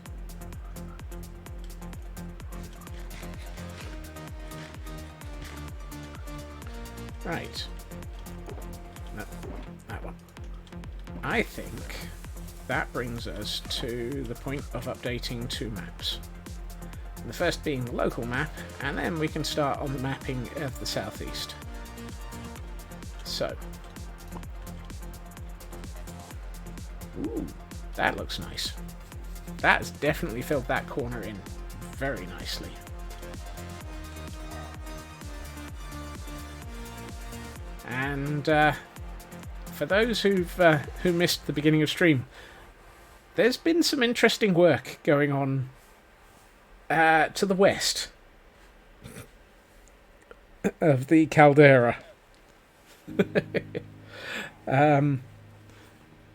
Right. No, that one. I think that brings us to the point of updating two maps. The first being the local map, and then we can start on the mapping of the southeast. So. Ooh, that looks nice. That's definitely filled that corner in very nicely. And for those who missed the beginning of stream, there's been some interesting work going on to the west of the caldera.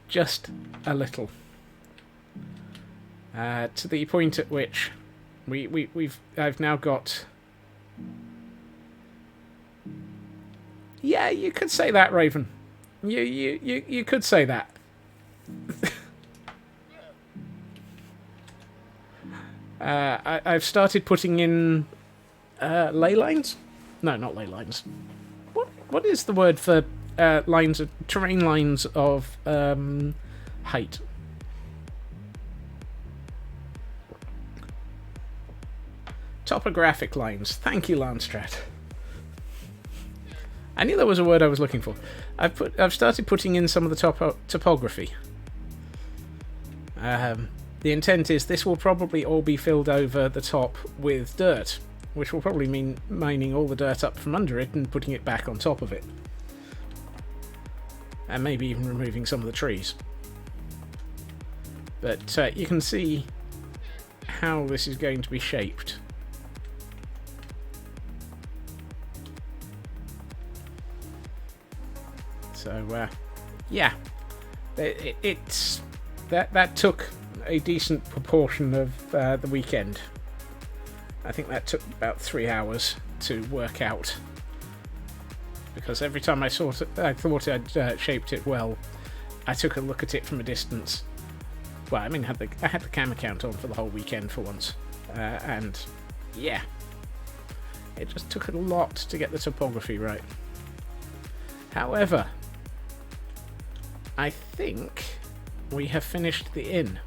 Just a little. To the point at which I've now got... Yeah, you could say that, Raven. You could say that. I've started putting in ley lines. No, not ley lines. What is the word for lines of terrain lines of height? Topographic lines. Thank you, Landstrat. I knew there was a word I was looking for. I've started putting in some of the topography. The intent is this will probably all be filled over the top with dirt, which will probably mean mining all the dirt up from under it and putting it back on top of it. And maybe even removing some of the trees. But you can see how this is going to be shaped. So, yeah, it's that took a decent proportion of the weekend. I think that took about 3 hours to work out, because every time I thought I'd shaped it well, I took a look at it from a distance. Well, I mean, I had the camera count on for the whole weekend for once, and yeah, it just took a lot to get the topography right. However, I think we have finished the inn.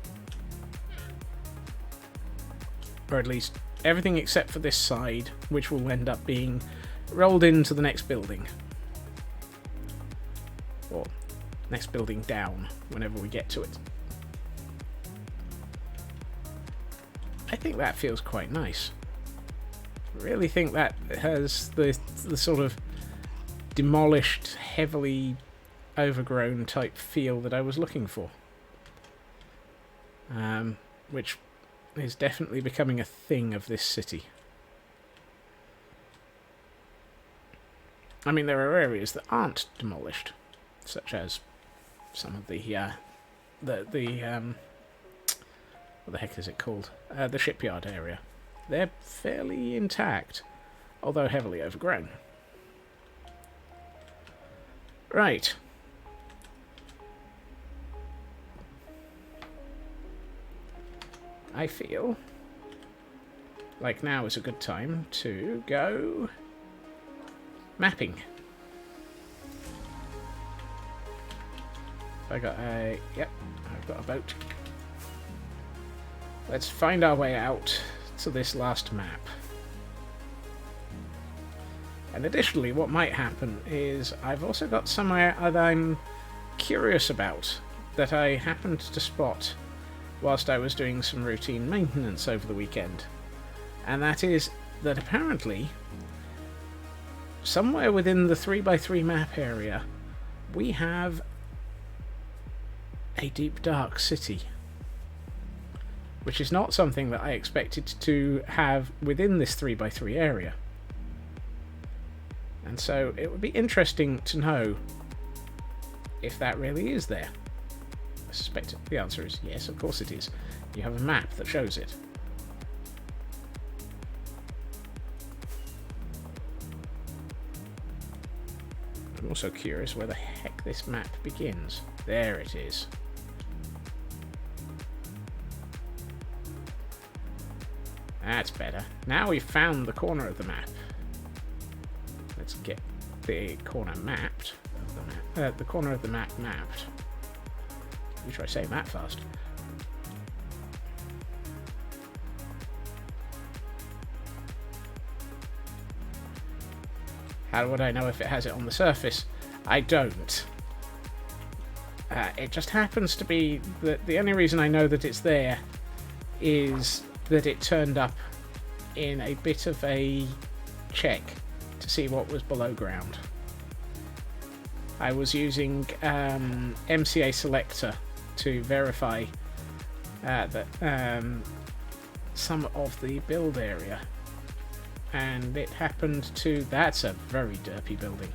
Or at least everything except for this side, which will end up being rolled into the next building. Or next building down, whenever we get to it. I think that feels quite nice. I really think that has the sort of demolished, heavily overgrown type feel that I was looking for. Which is definitely becoming a thing of this city. I mean, there are areas that aren't demolished, such as some of the what the heck is it called? The shipyard area. They're fairly intact, although heavily overgrown. Right. I feel like now is a good time to go mapping. I've got a boat. Let's find our way out to this last map. And additionally, what might happen is I've also got somewhere that I'm curious about that I happened to spot whilst I was doing some routine maintenance over the weekend. And that is that apparently, somewhere within the 3x3 map area, we have a deep dark city. Which is not something that I expected to have within this 3x3 area. And so it would be interesting to know if that really is there. I suspect the answer is yes, of course it is. You have a map that shows it. I'm also curious where the heck this map begins. There it is. That's better. Now we've found the corner of the map. Let's get the corner mapped. The corner of the map mapped. You try saying that fast. How would I know if it has it on the surface? I don't. It just happens to be that the only reason I know that it's there is that it turned up in a bit of a check to see what was below ground. I was using MCA selector to verify that some of the build area, and it happened to... That's a very derpy building.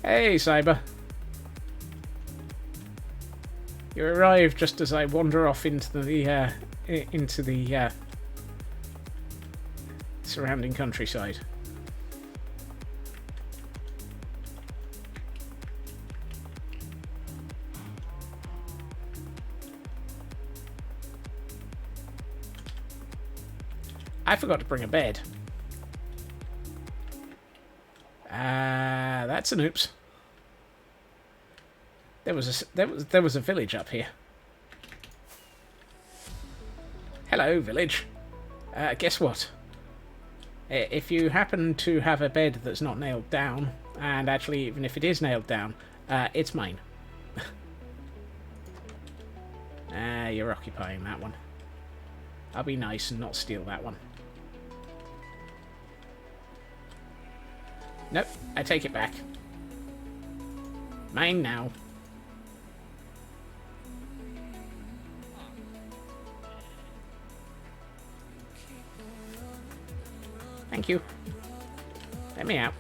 Hey, Cyber. You arrive just as I wander off into the surrounding countryside. I forgot to bring a bed. That's an oops. There was a village up here. Hello, village. Guess what? If you happen to have a bed that's not nailed down, and actually even if it is nailed down, it's mine. You're occupying that one. I'll be nice and not steal that one. Nope, I take it back. Mine now. Thank you. Let me out.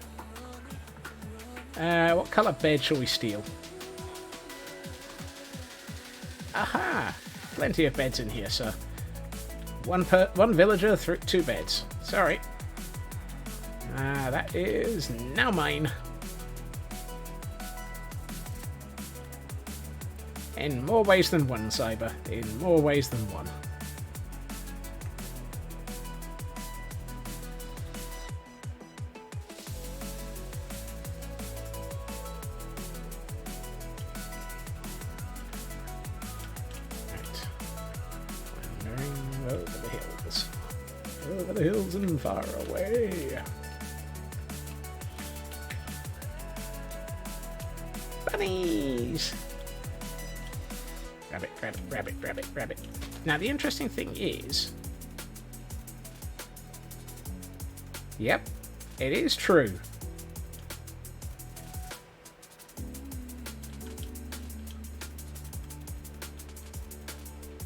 What colour bed shall we steal? Aha! Plenty of beds in here, sir. One villager, 2 beds. Sorry. That is now mine. In more ways than one, Cyber. In more ways than one. Right. Wandering over the hills. Over the hills and far away. Bunnies! Rabbit, rabbit, rabbit, rabbit, rabbit. Now, the interesting thing is... Yep, it is true.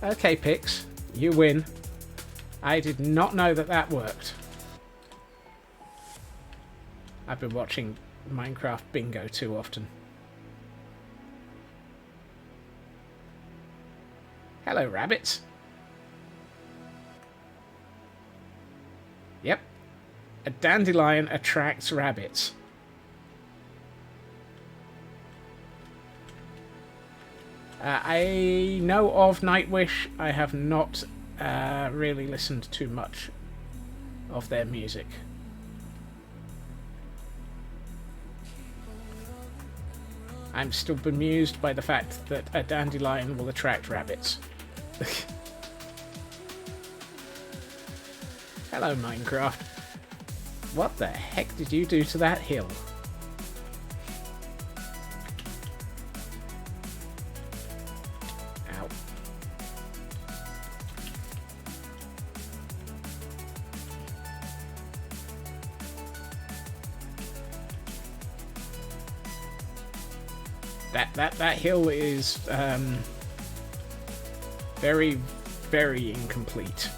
Okay, Pix, you win. I did not know that that worked. I've been watching Minecraft Bingo too often. Hello, rabbits. Yep. A dandelion attracts rabbits. I know of Nightwish. I have not really listened too much of their music. I'm still bemused by the fact that a dandelion will attract rabbits. Hello, Minecraft. What the heck did you do to that hill? Ow. That hill is very, very incomplete.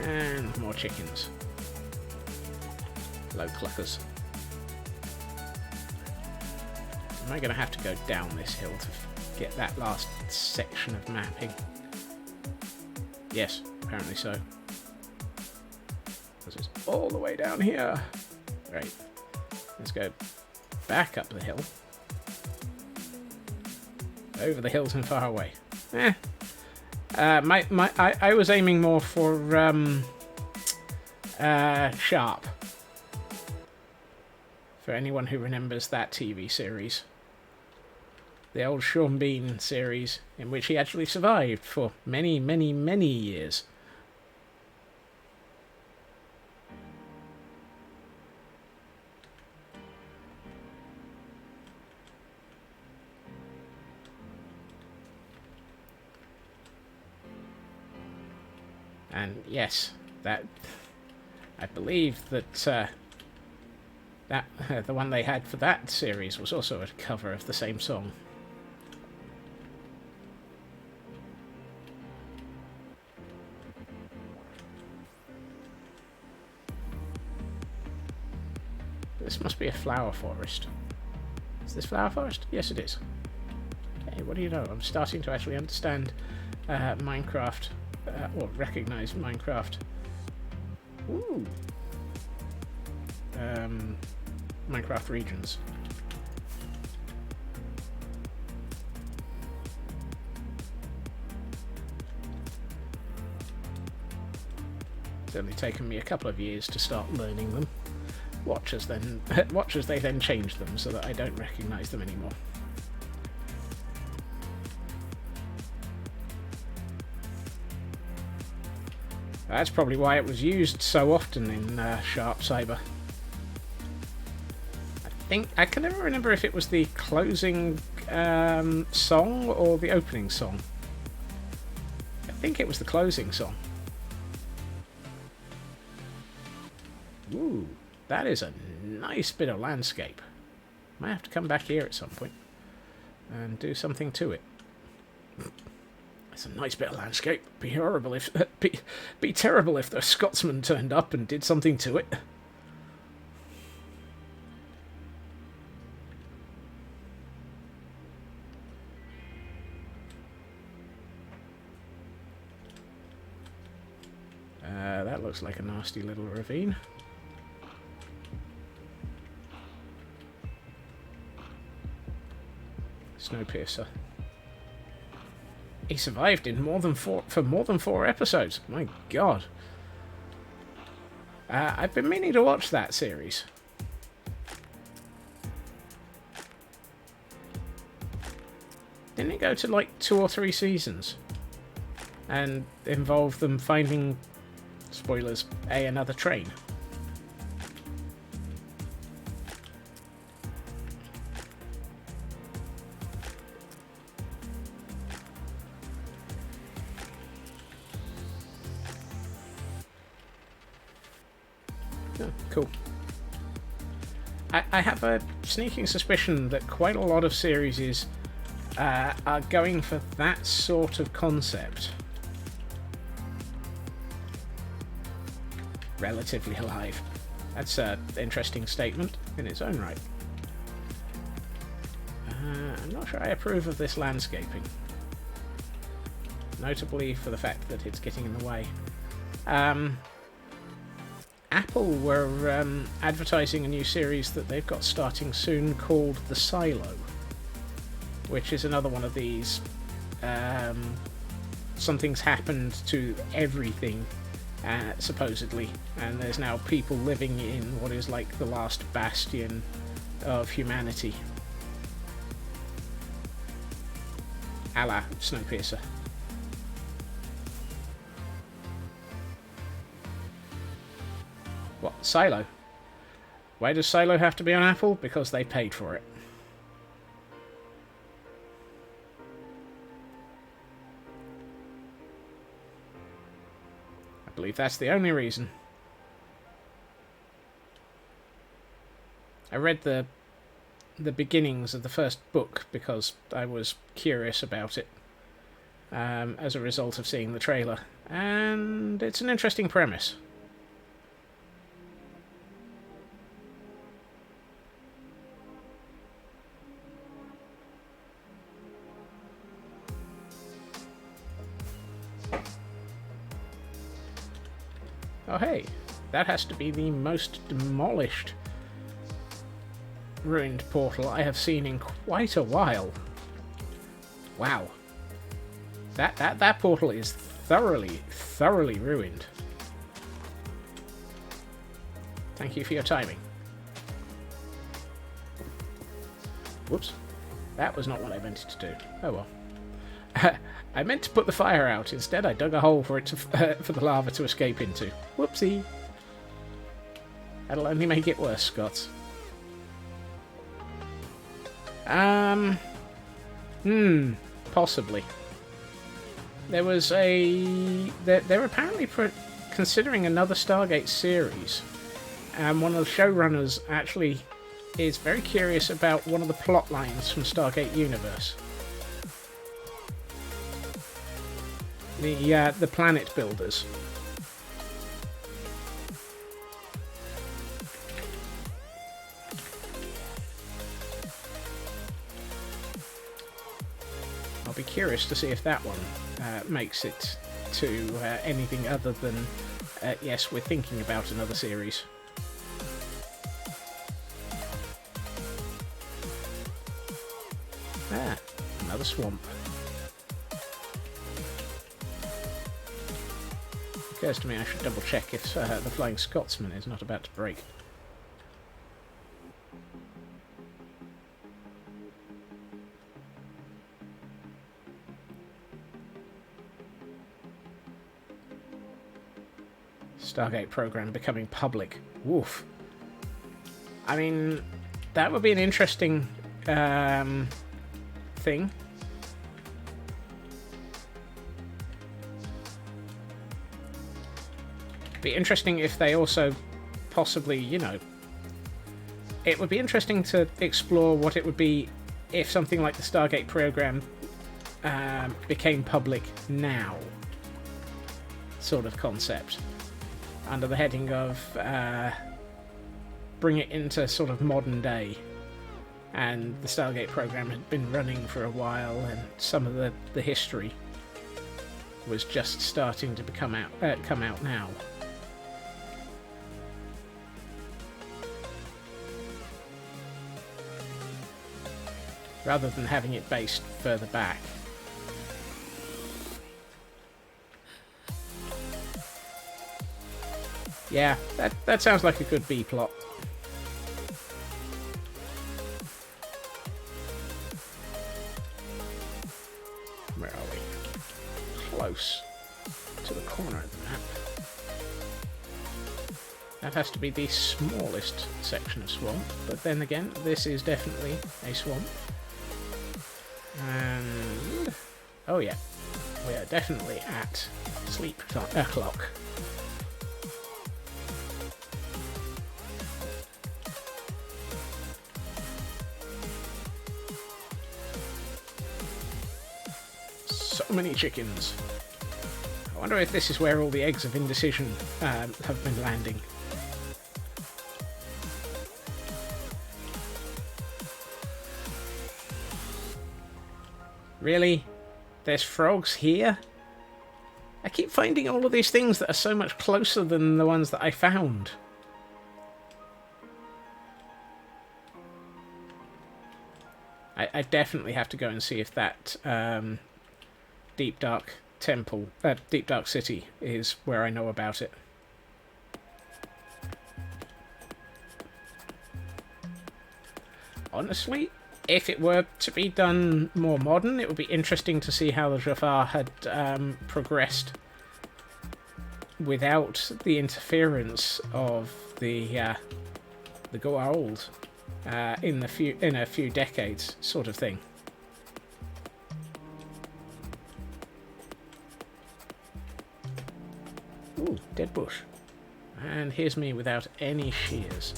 And more chickens. Low cluckers. Am I going to have to go down this hill to get that last section of mapping? Yes, apparently so. Because it's all the way down here. Right. Let's go back up the hill. Over the hills and far away. I was aiming more for Sharp. For anyone who remembers that TV series. The old Sean Bean series, in which he actually survived for many, many, many years. And yes, that I believe that the one they had for that series was also a cover of the same song. This must be a flower forest. Is this flower forest? Yes, it is. Okay, what do you know? I'm starting to actually understand Minecraft. Or recognize Minecraft. Ooh. Minecraft regions. It's only taken me a couple of years to start learning them. Watch as they then change them so that I don't recognize them anymore. That's probably why it was used so often in Sharp Cyber. I can never remember if it was the closing song or the opening song. I think it was the closing song. Ooh, that is a nice bit of landscape. Might have to come back here at some point and do something to it. It's a nice bit of landscape. Be horrible if be terrible if the Scotsman turned up and did something to it. That looks like a nasty little ravine. Snowpiercer. He survived in more than 4 episodes. My God. I've been meaning to watch that series. Didn't it go to like 2 or 3 seasons? And involve them finding, spoilers, another train? Oh, cool. I have a sneaking suspicion that quite a lot of series are going for that sort of concept. Relatively alive. That's an interesting statement in its own right. I'm not sure I approve of this landscaping. Notably for the fact that it's getting in the way. Apple were advertising a new series that they've got starting soon called The Silo, which is another one of these something's happened to everything, supposedly, and there's now people living in what is like the last bastion of humanity. A la Snowpiercer. What? Silo? Why does Silo have to be on Apple? Because they paid for it. I believe that's the only reason. I read the beginnings of the first book because I was curious about it as a result of seeing the trailer, and it's an interesting premise. Oh hey, that has to be the most demolished ruined portal I have seen in quite a while. Wow. That portal is thoroughly ruined. Thank you for your timing. Whoops. That was not what I meant to do. Oh well. I meant to put the fire out. Instead, I dug a hole for it to, for the lava to escape into. Whoopsie. That'll only make it worse, Scott. Possibly. There was a... They're apparently considering another Stargate series. And one of the showrunners actually is very curious about one of the plot lines from Stargate Universe. The planet builders. I'll be curious to see if that one makes it to anything other than yes, we're thinking about another series. Ah, another swamp. Occurs to me I should double check if the Flying Scotsman is not about to break. Stargate program becoming public. Woof. I mean, that would be an interesting thing. Be interesting if they also possibly, you know, it would be interesting to explore what it would be if something like the Stargate program became public now, sort of concept, under the heading of bring it into sort of modern day. And the Stargate program had been running for a while, and some of the history was just starting to come out now. rather than having it based further back. Yeah, that sounds like a good B plot. Where are we? Close to the corner of the map. That has to be the smallest section of swamp, but then again, this is definitely a swamp. And... oh yeah, we are definitely at sleep clock. So many chickens. I wonder if this is where all the eggs of indecision have been landing. Really? There's frogs here? I keep finding all of these things that are so much closer than the ones that I found. I definitely have to go and see if that Deep Dark Temple, Deep Dark City is where I know about it. Honestly, if it were to be done more modern, it would be interesting to see how the Jafar had progressed without the interference of the Goa'uld in a few decades, sort of thing. Ooh, dead bush. And here's me without any shears.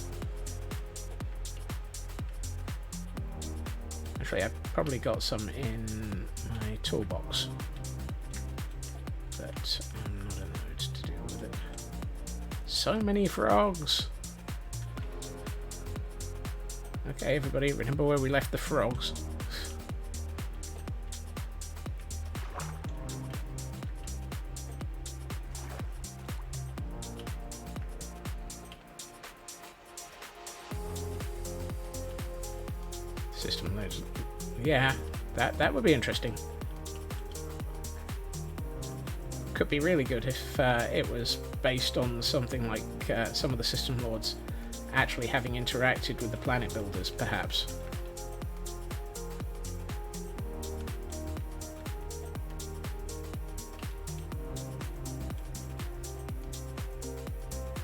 Actually, I've probably got some in my toolbox, but I'm not in the mood to deal with it. So many frogs! Okay, everybody, remember where we left the frogs. System loads. Yeah, that would be interesting. Could be really good if it was based on something like some of the system lords actually having interacted with the planet builders, perhaps.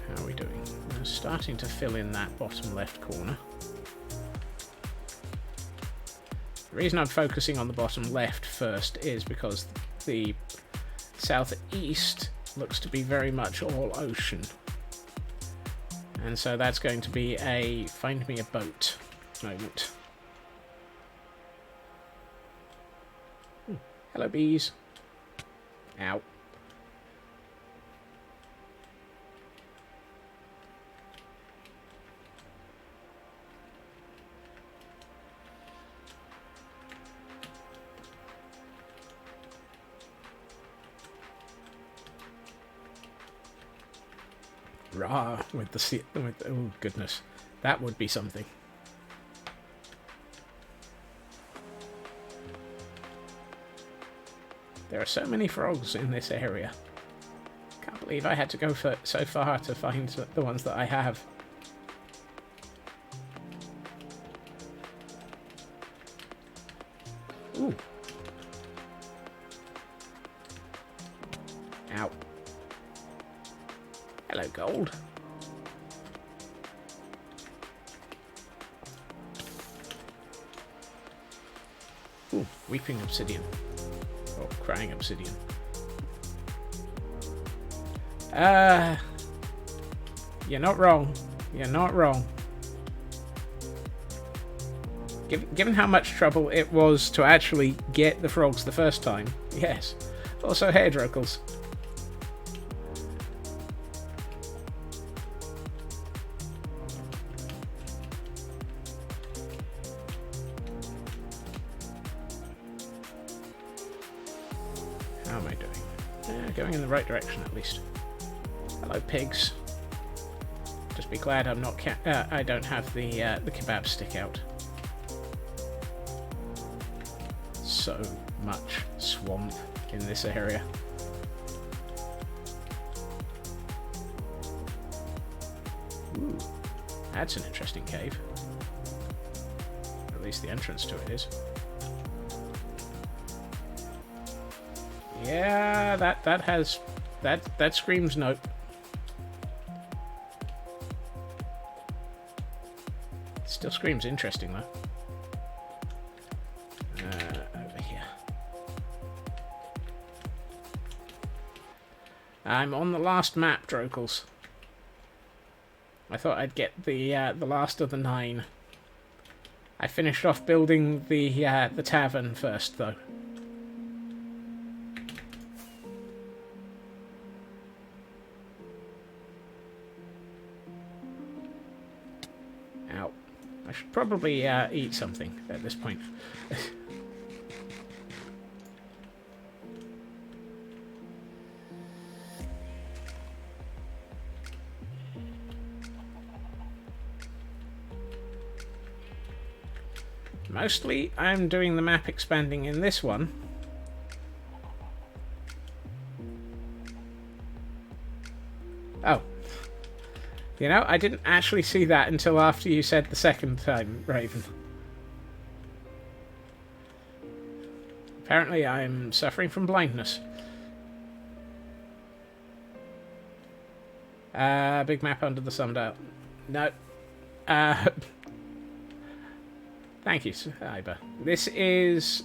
How are we doing? We're starting to fill in that bottom left corner. The reason I'm focusing on the bottom left first is because the southeast looks to be very much all ocean. And so that's going to be a find me a boat moment. Ooh, hello bees. Ow. Rah, with the sea, oh goodness, that would be something. There are so many frogs in this area. Can't believe I had to go so far to find the ones that I have. Ooh. Ow. Hello, gold. Ooh, weeping obsidian. Or crying obsidian. You're not wrong. You're not wrong. Given how much trouble it was to actually get the frogs the first time, yes. Also hair druckles. How am I doing? Going in the right direction at least. Hello, pigs. Just be glad I'm not I don't have the kebab stick out. so much swamp in this area. Ooh, that's an interesting cave. At least the entrance to it is. Yeah, that screams nope. Still screams interesting though. Over here. I'm on the last map, Drokels. I thought I'd get the last of the 9. I finished off building the tavern first though. Ow. I should probably eat something at this point. Mostly, I'm doing the map expanding in this one. Oh. You know, I didn't actually see that until after you said the second time, Raven. Apparently, I'm suffering from blindness. Big map under the sundial. No. Thank you, Iber. This is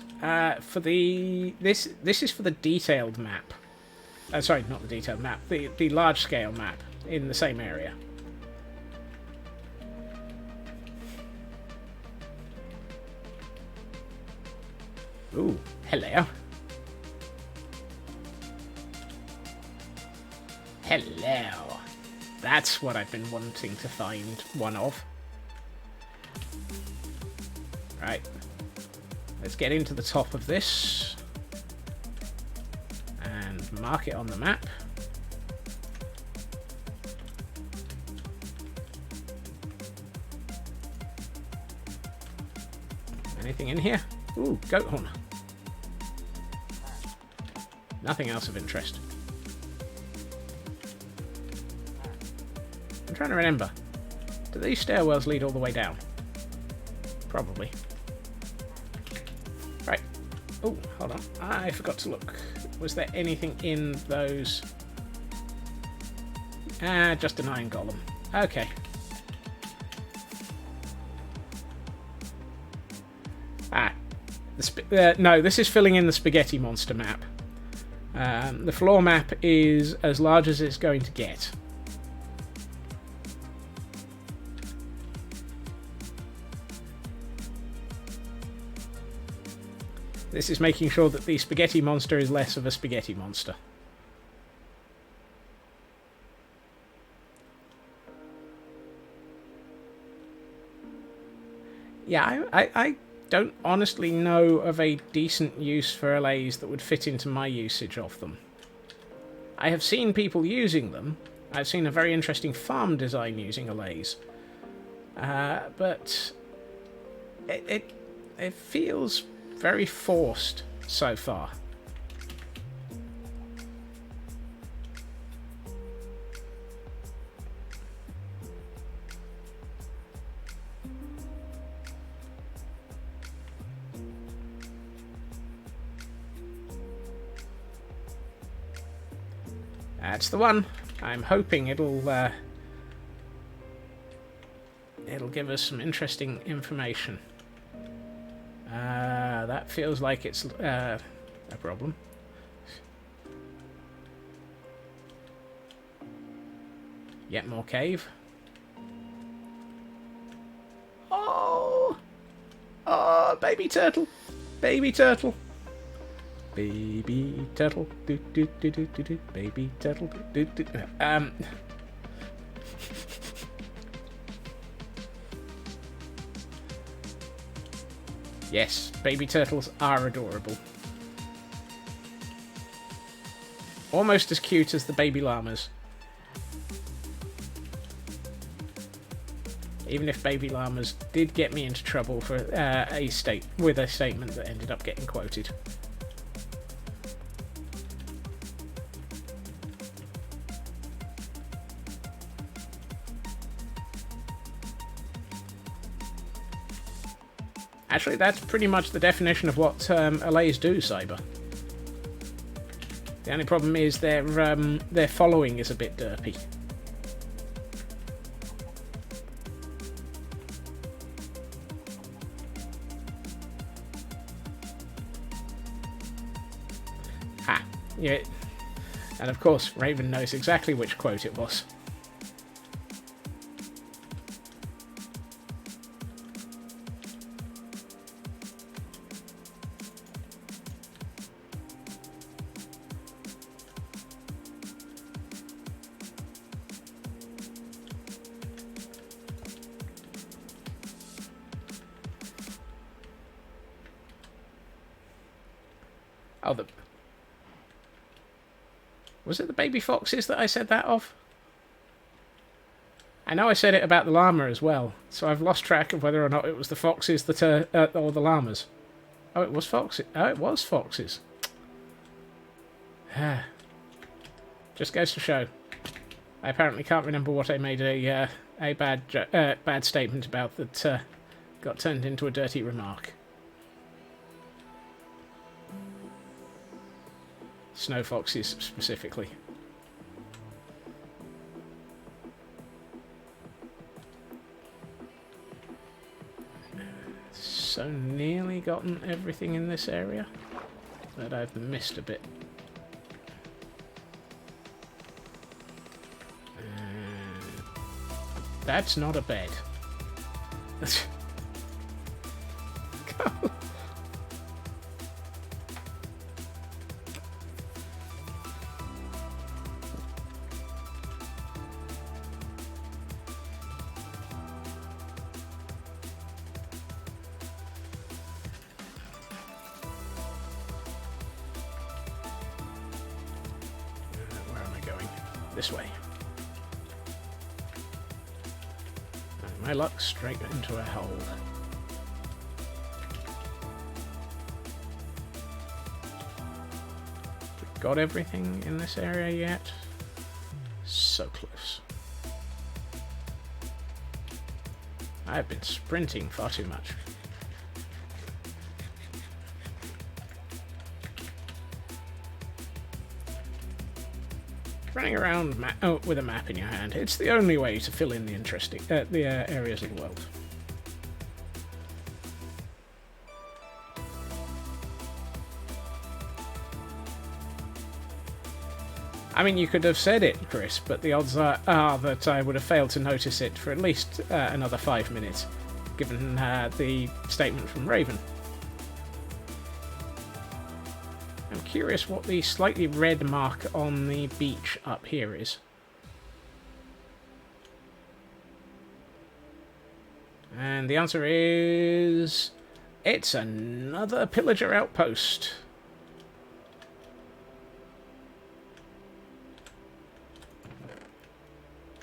for the this is for the detailed map. Sorry, not the detailed map. The large scale map in the same area. Ooh, hello. Hello. That's what I've been wanting to find one of. Right. Let's get into the top of this. And mark it on the map. Anything in here? Ooh, goat horn. Nothing else of interest. I'm trying to remember. Do these stairwells lead all the way down? Probably. Right. Oh, hold on. I forgot to look. Was there anything in those? Just an iron golem. Okay. No, this is filling in the spaghetti monster map. The floor map is as large as it's going to get. This is making sure that the spaghetti monster is less of a spaghetti monster. Yeah, I don't honestly know of a decent use for allays that would fit into my usage of them. I have seen people using them. I've seen a very interesting farm design using allays. But it feels very forced so far. That's the one. I'm hoping it'll give us some interesting information. That feels like it's a problem. Yet more cave. Oh! Oh, baby turtle! Baby turtle! Baby turtle, do do do do do do. Baby turtle, do do do. Yes, baby turtles are adorable. Almost as cute as the baby llamas. Even if baby llamas did get me into trouble for a statement that ended up getting quoted. Actually, that's pretty much the definition of what allays do, Cyber. The only problem is their following is a bit derpy. Ah, yeah. And of course, Raven knows exactly which quote it was. Oh, was it the baby foxes that I said that of? I know I said it about the llama as well, so I've lost track of whether or not it was the foxes that or the llamas. Oh, it was foxes. Oh, it was foxes. Just goes to show. I apparently can't remember what I made a bad statement about that got turned into a dirty remark. Snow foxes, specifically. So nearly gotten everything in this area, but I've missed a bit. That's not a bed. This way. And my luck, straight into a hole. We got everything in this area yet? So close. I've been sprinting far too much. Running around with a map in your hand, it's the only way to fill in the interesting areas of the world. I mean, you could have said it, Chris, but the odds are that I would have failed to notice it for at least another 5 minutes, given the statement from Raven. I'm curious what the slightly red mark on the beach up here is. And the answer is... it's another pillager outpost.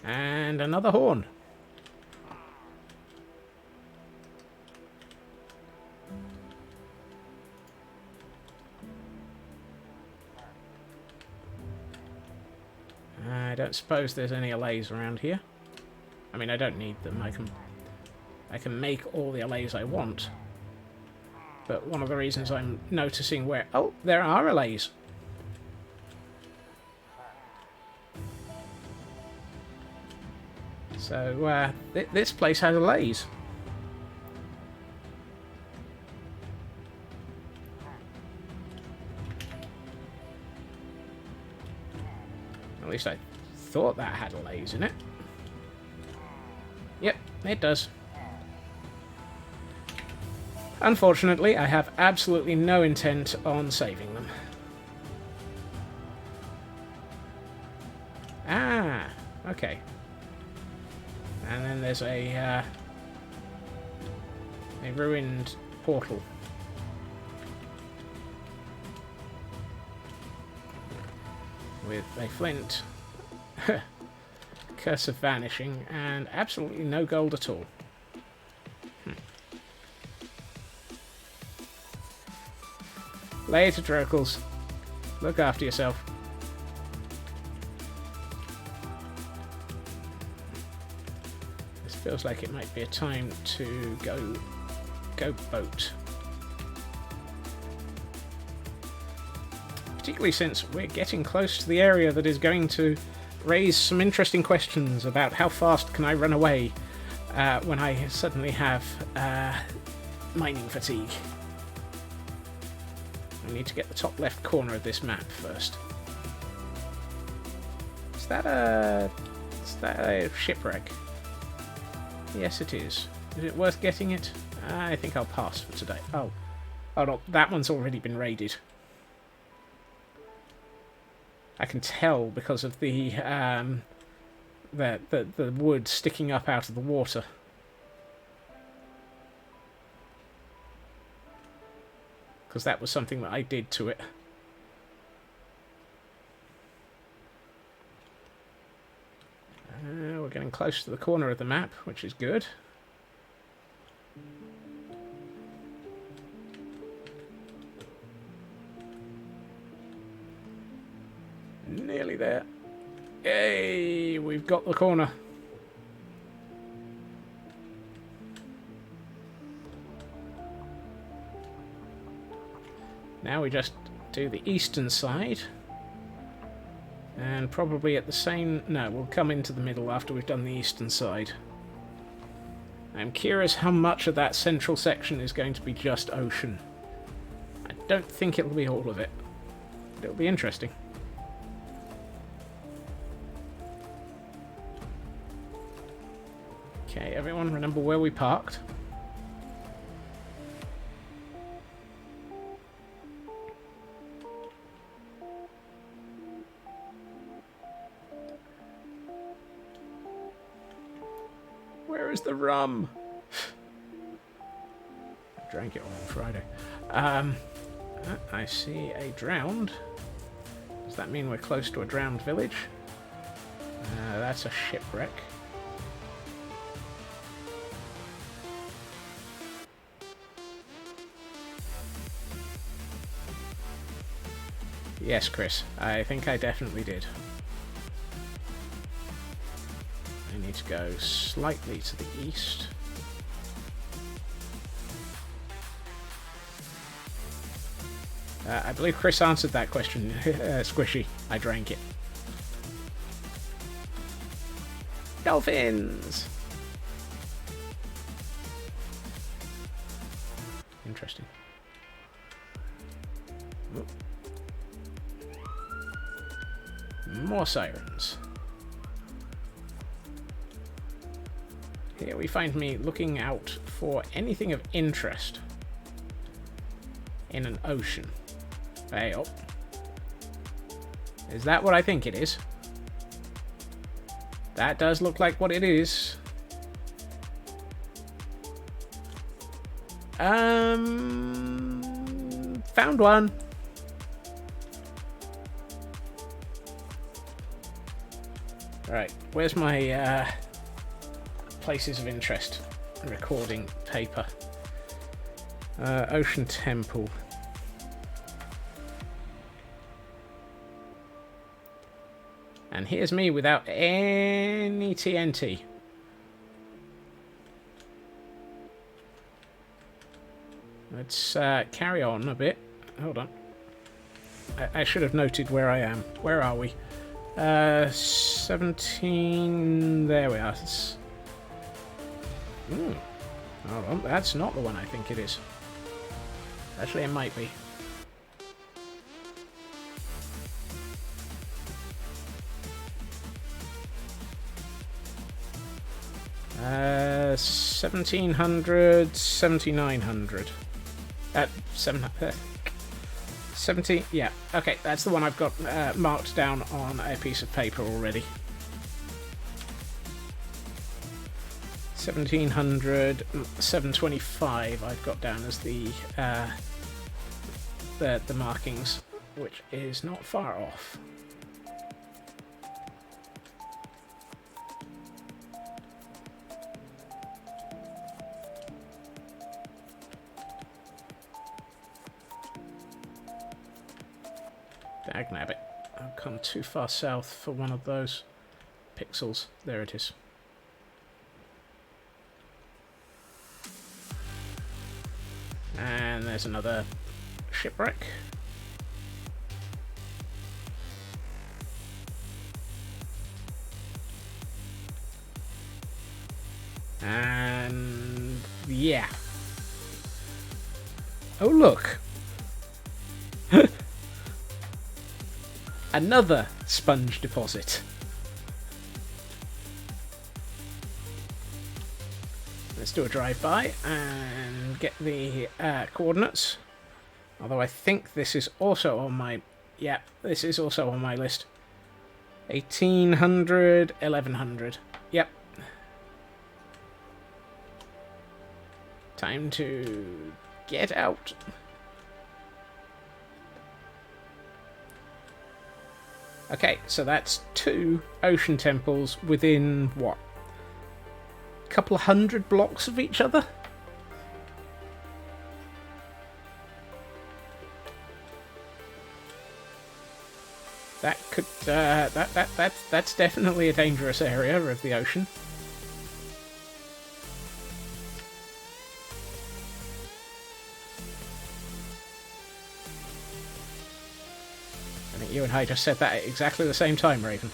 And another horn. I don't suppose there's any allays around here. I mean, I don't need them. I can make all the allays I want. But one of the reasons I'm noticing where... oh, there are allays. So, this place has allays. At least I thought that had allays in it. Yep, it does. Unfortunately, I have absolutely no intent on saving them. Ah, okay. And then there's a ruined portal. With a flint cursor vanishing, and absolutely no gold at all. Later, Drokels. Look after yourself. This feels like it might be a time to go boat. Particularly since we're getting close to the area that is going to raise some interesting questions about how fast can I run away when I suddenly have mining fatigue. I need to get the top left corner of this map first. Is that a shipwreck? Yes, it is. Is it worth getting it? I think I'll pass for today. Oh, no, that one's already been raided. I can tell because of the wood sticking up out of the water. Because that was something that I did to it. We're getting close to the corner of the map, which is good. Nearly there. Yay! We've got the corner. Now we just do the eastern side. And probably at the same... No, we'll come into the middle after we've done the eastern side. I'm curious how much of that central section is going to be just ocean. I don't think it'll be all of it. But it'll be interesting. Okay, everyone remember where we parked? Where is the rum? I drank it all on Friday. I see a drowned. Does that mean we're close to a drowned village? That's a shipwreck. Yes, Chris. I think I definitely did. I need to go slightly to the east. I believe Chris answered that question. Squishy. I drank it. Dolphins! Interesting. Ooh. More sirens. Here we find me looking out for anything of interest in an ocean. Hey, oh. Is that what I think it is? That does look like what it is. Found one. Right, where's my places of interest recording paper? Ocean Temple. And here's me without any TNT. Let's carry on a bit. Hold on. I should have noted where I am. Where are we? 17... There we are. Hold on. That's not the one I think it is. Actually, it might be. Uh, 1700, 7900. 70, yeah, okay, that's the one I've got marked down on a piece of paper already. 1700, 725 I've got down as the markings, which is not far off. Dagnabbit. I've come too far south for one of those pixels. There it is. And there's another shipwreck. And yeah. Oh look. Another sponge deposit. Let's do a drive-by and get the coordinates. Although I think this is also on my... Yeah, this is also on my list. 1800, 1100. Yep. Time to get out. Okay, so that's 2 ocean temples within, what? A couple of 100 blocks of each other? That could, that's definitely a dangerous area of the ocean. I think you and I just said that at exactly the same time, Raven.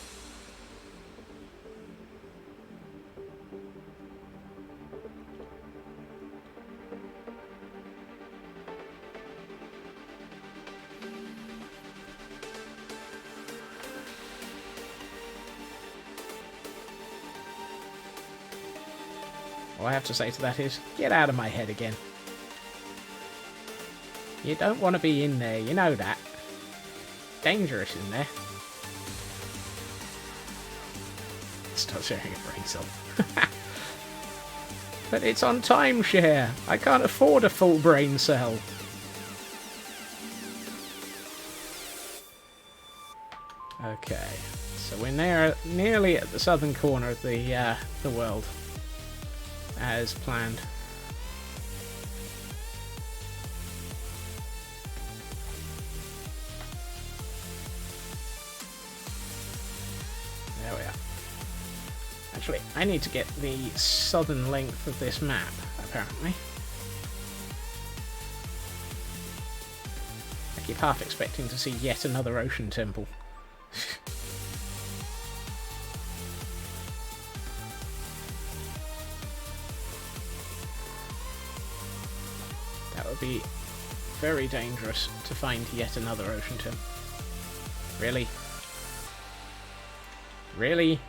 All I have to say to that is, get out of my head again. You don't want to be in there, you know that. Dangerous in there. Stop sharing a brain cell. But it's on timeshare. I can't afford a full brain cell. Okay, so we're nearly at the southern corner of the world, as planned. There we are. Actually, I need to get the southern length of this map, apparently. I keep half expecting to see yet another ocean temple. That would be very dangerous to find yet another ocean temple. Really? Really?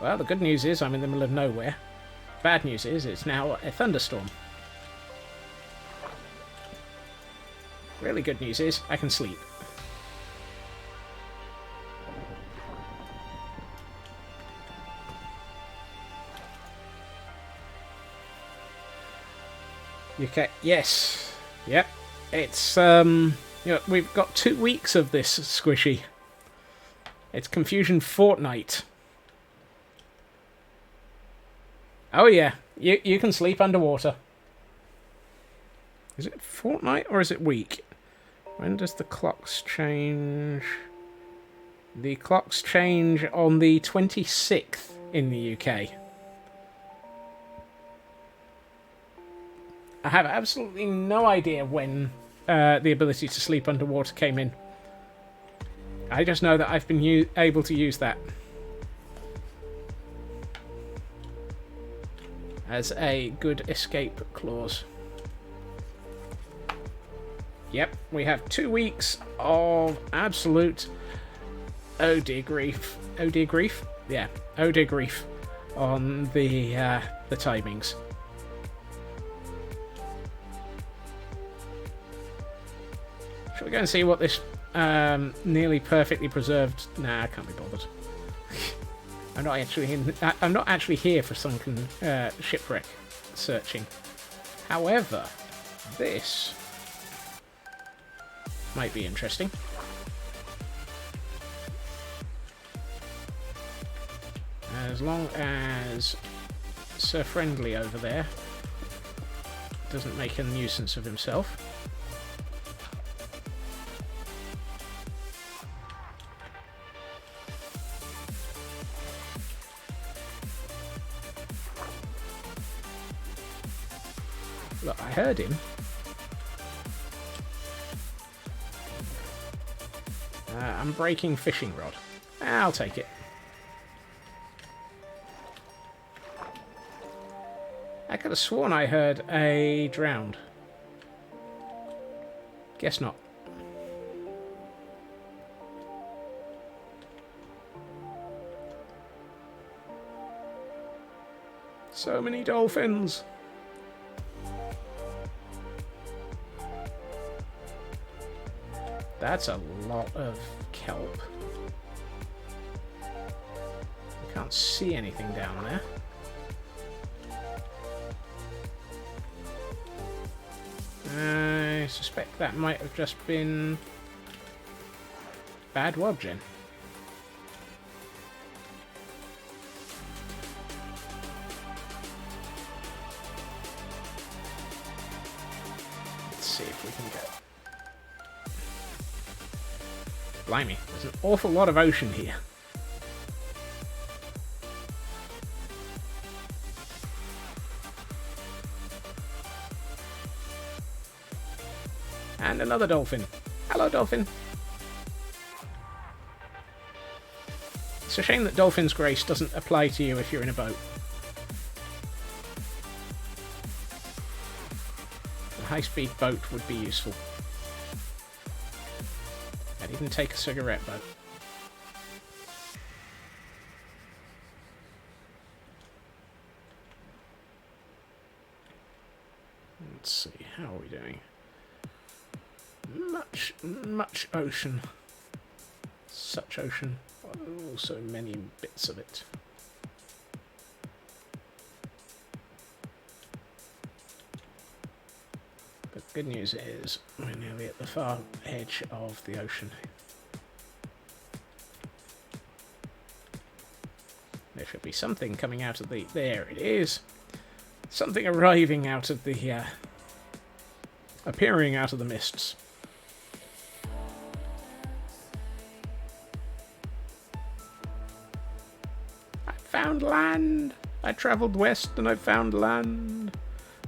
Well, the good news is I'm in the middle of nowhere. Bad news is it's now a thunderstorm. Really good news is I can sleep. UK, yes, yep. It's you know, we've got 2 weeks of this squishy. It's Confusion Fortnight. Oh yeah, you can sleep underwater. Is it fortnight or is it week? When does the clocks change? The clocks change on the 26th in the UK. I have absolutely no idea when the ability to sleep underwater came in. I just know that I've been able to use that as a good escape clause. Yep, we have 2 weeks of absolute oh dear grief. Oh dear grief? Yeah, oh dear grief on the timings. Shall we go and see what this nearly perfectly preserved... Nah, I can't be bothered. I'm not actually here for sunken shipwreck searching. However, this might be interesting. As long as Sir Friendly over there doesn't make a nuisance of himself. Look, I heard him. I'm breaking fishing rod. I'll take it. I could have sworn I heard a drowned. Guess not. So many dolphins. That's a lot of kelp. I can't see anything down there. I suspect that might have just been bad wobgen. Let's see if we can get... Blimey, there's an awful lot of ocean here. And another dolphin. Hello, dolphin. It's a shame that Dolphin's Grace doesn't apply to you if you're in a boat. A high-speed boat would be useful. I'd even take a cigarette boat. Let's see, how are we doing? Much ocean. Such ocean. Oh, so many bits of it. But the good news is we're nearly at the far edge of the ocean. There should be something coming out of the... There it is! Something arriving out of the... appearing out of the mists. I found land! I travelled west and I found land.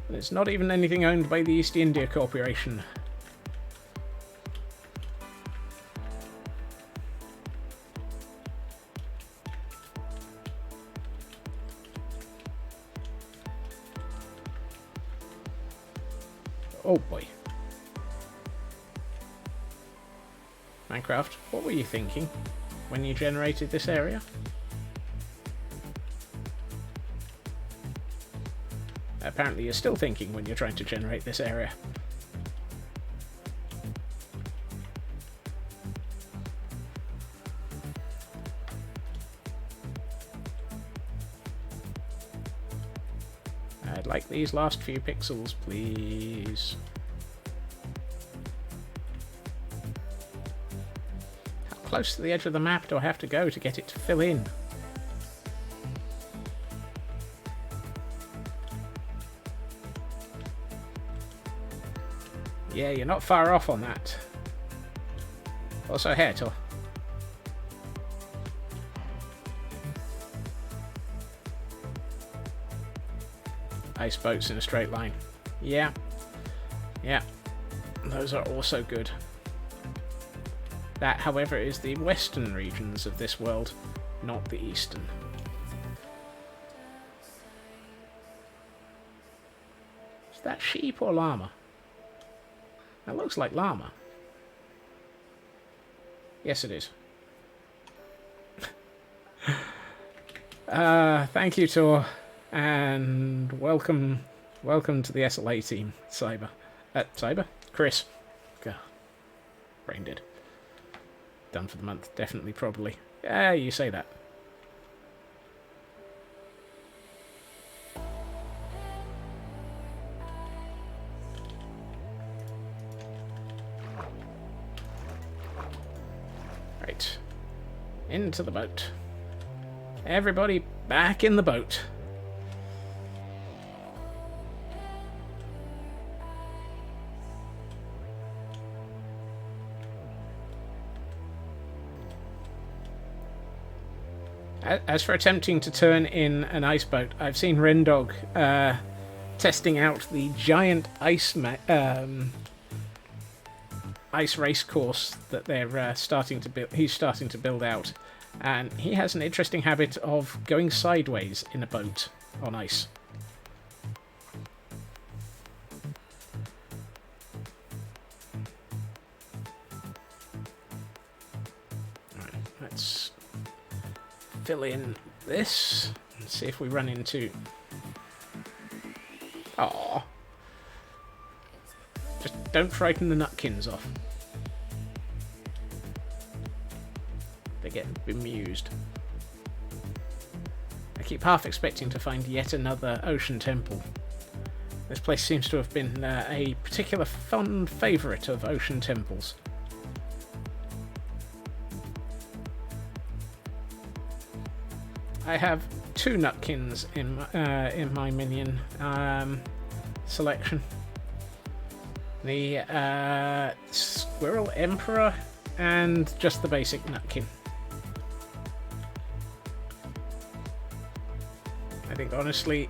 And it's not even anything owned by the East India Corporation. Oh boy. Minecraft, what were you thinking when you generated this area? Apparently you're still thinking when you're trying to generate this area. I'd like these last few pixels, please. How close to the edge of the map do I have to go to get it to fill in? Yeah, you're not far off on that. Also, Hairtor. Ice boats in a straight line. Yeah. Yeah. Those are also good. That, however, is the western regions of this world, not the eastern. Is that sheep or llama? That looks like llama. Yes, it is. Thank you, Tor, and welcome to the SLA team, Cyber. Cyber? Chris. God. Brain dead. Done for the month, definitely, probably. Yeah, you say that. Right. Into the boat. Everybody back in the boat. As for attempting to turn in an ice boat, I've seen Rendog testing out the giant ice race course that they're starting to build. He's starting to build out, and he has an interesting habit of going sideways in a boat on ice. Right, let's fill in this and see if we run into... Aww. Just don't frighten the nutkins off. They get bemused. I keep half expecting to find yet another ocean temple. This place seems to have been a particular fun favourite of ocean temples. I have 2 nutkins in my minion selection. The Squirrel Emperor and just the basic nutkin. I think honestly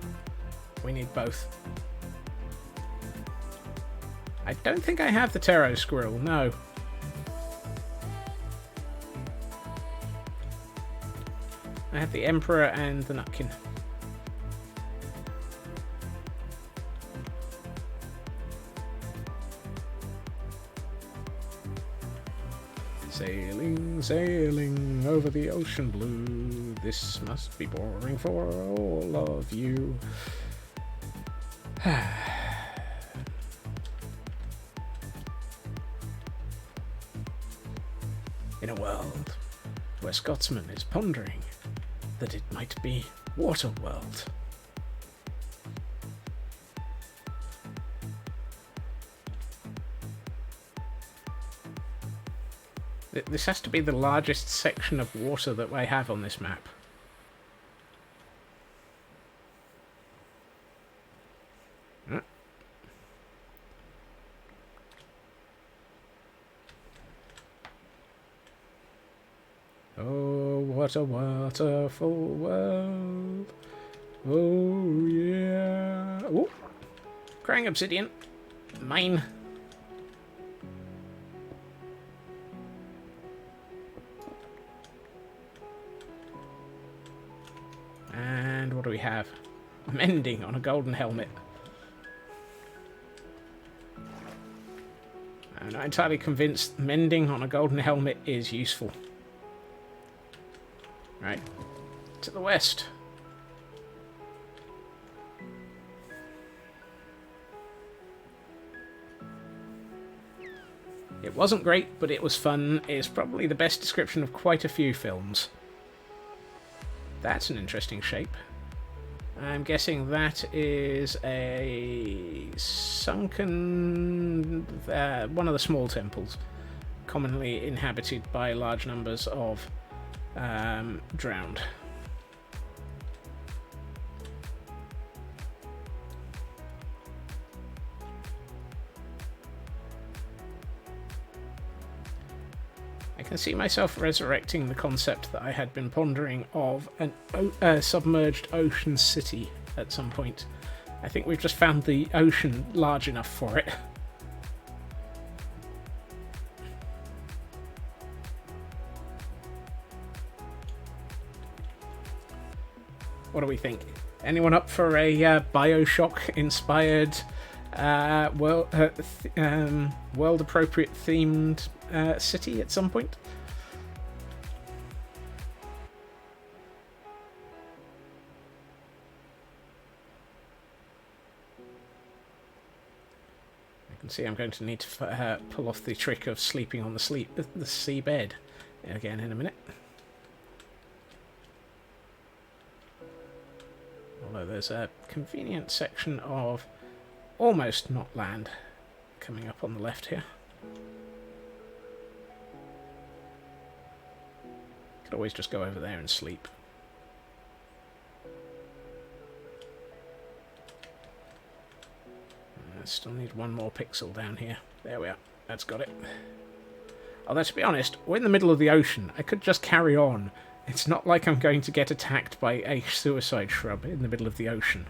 we need both. I don't think I have the Taro Squirrel, no. I have the Emperor and the Nutkin. Sailing, sailing over the ocean blue. This must be boring for all of you. In a world where Scotsman is pondering that it might be Waterworld. This has to be the largest section of water that I have on this map. Oh, what a wonderful world. Oh, yeah. Oh, crying obsidian. Mine. And what do we have? Mending on a golden helmet. I'm not entirely convinced mending on a golden helmet is useful. Right, to the west. It wasn't great, but it was fun. It's probably the best description of quite a few films. That's an interesting shape. I'm guessing that is a sunken... one of the small temples, commonly inhabited by large numbers of drowned. I can see myself resurrecting the concept that I had been pondering of a submerged ocean city at some point. I think we've just found the ocean large enough for it. What do we think? Anyone up for a Bioshock-inspired, world-appropriate themed city at some point? I can see I'm going to need to pull off the trick of sleeping on the seabed again in a minute. Although there's a convenient section of almost not land coming up on the left here. Could always just go over there and sleep. I still need one more pixel down here. There we are. That's got it. Although, to be honest, we're in the middle of the ocean. I could just carry on. It's not like I'm going to get attacked by a suicide shrub in the middle of the ocean.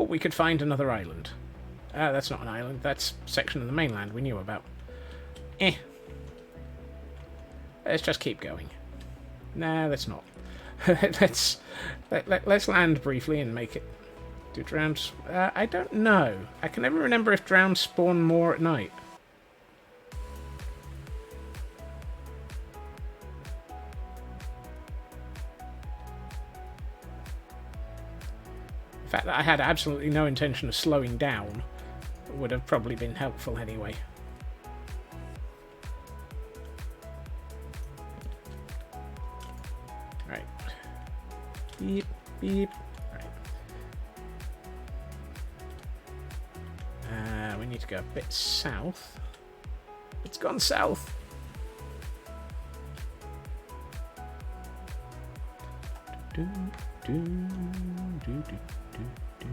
Or we could find another island. That's not an island. That's a section of the mainland we knew about. Let's just keep going. Nah, let's not. let's land briefly and make it. Do drowns? I don't know. I can never remember if drowns spawn more at night. The fact that I had absolutely no intention of slowing down would have probably been helpful anyway. Right. Beep, beep. Right. We need to go a bit south. It's gone south. Do, do, do, do, do, do.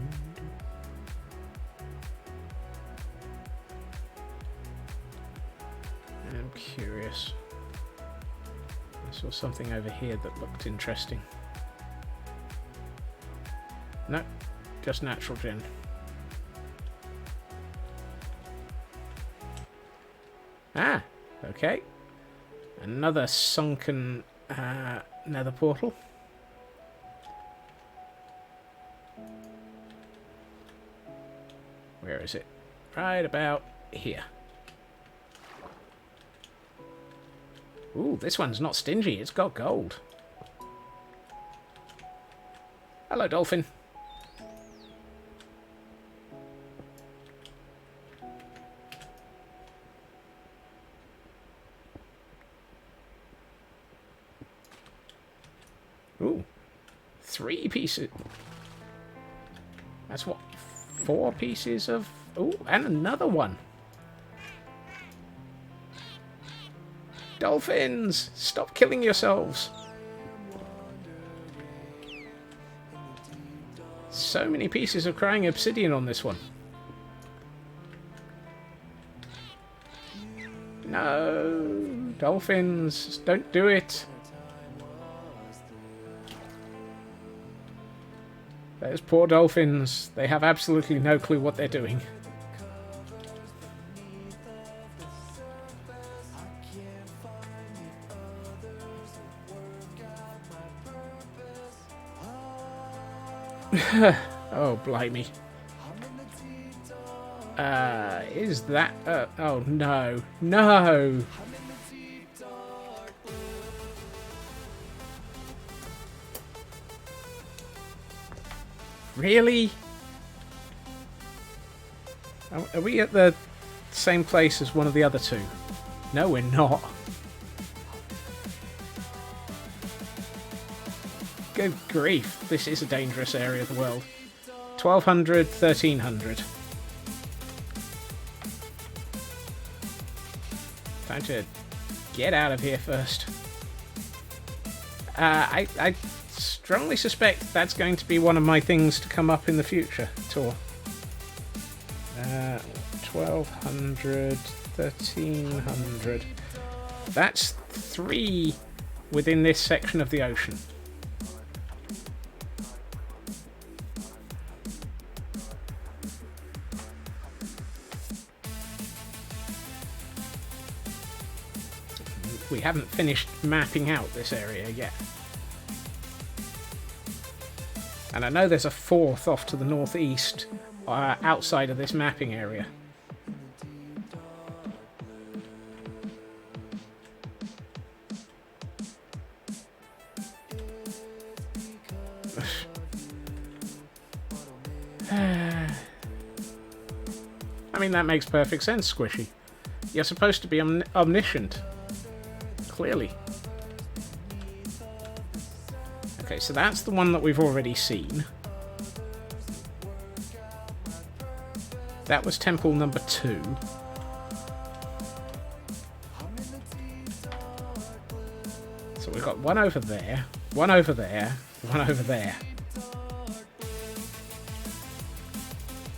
I'm curious. I saw something over here that looked interesting. No, just natural gin. Ah, okay. Another sunken nether portal. Where is it? Right about here. Ooh, this one's not stingy. It's got gold. Hello, dolphin. Ooh, 3 pieces. That's what, 4 pieces of... Ooh, and another one. Dolphins! Stop killing yourselves! So many pieces of crying obsidian on this one. No! Dolphins! Don't do it! Those poor dolphins. They have absolutely no clue what they're doing. Oh, blimey. Is that... oh, no. No! Really? Are we at the same place as one of the other two? No, we're not. Good grief, this is a dangerous area of the world. 1200, 1300. Time to get out of here first. I strongly suspect that's going to be one of my things to come up in the future tour. 1200, 1300. That's 3 within this section of the ocean. We haven't finished mapping out this area yet. And I know there's a 4th off to the northeast, outside of this mapping area. I mean, that makes perfect sense, Squishy. You're supposed to be omniscient. Clearly. Okay, so that's the one that we've already seen. That was temple number 2. So we've got one over there, one over there, one over there.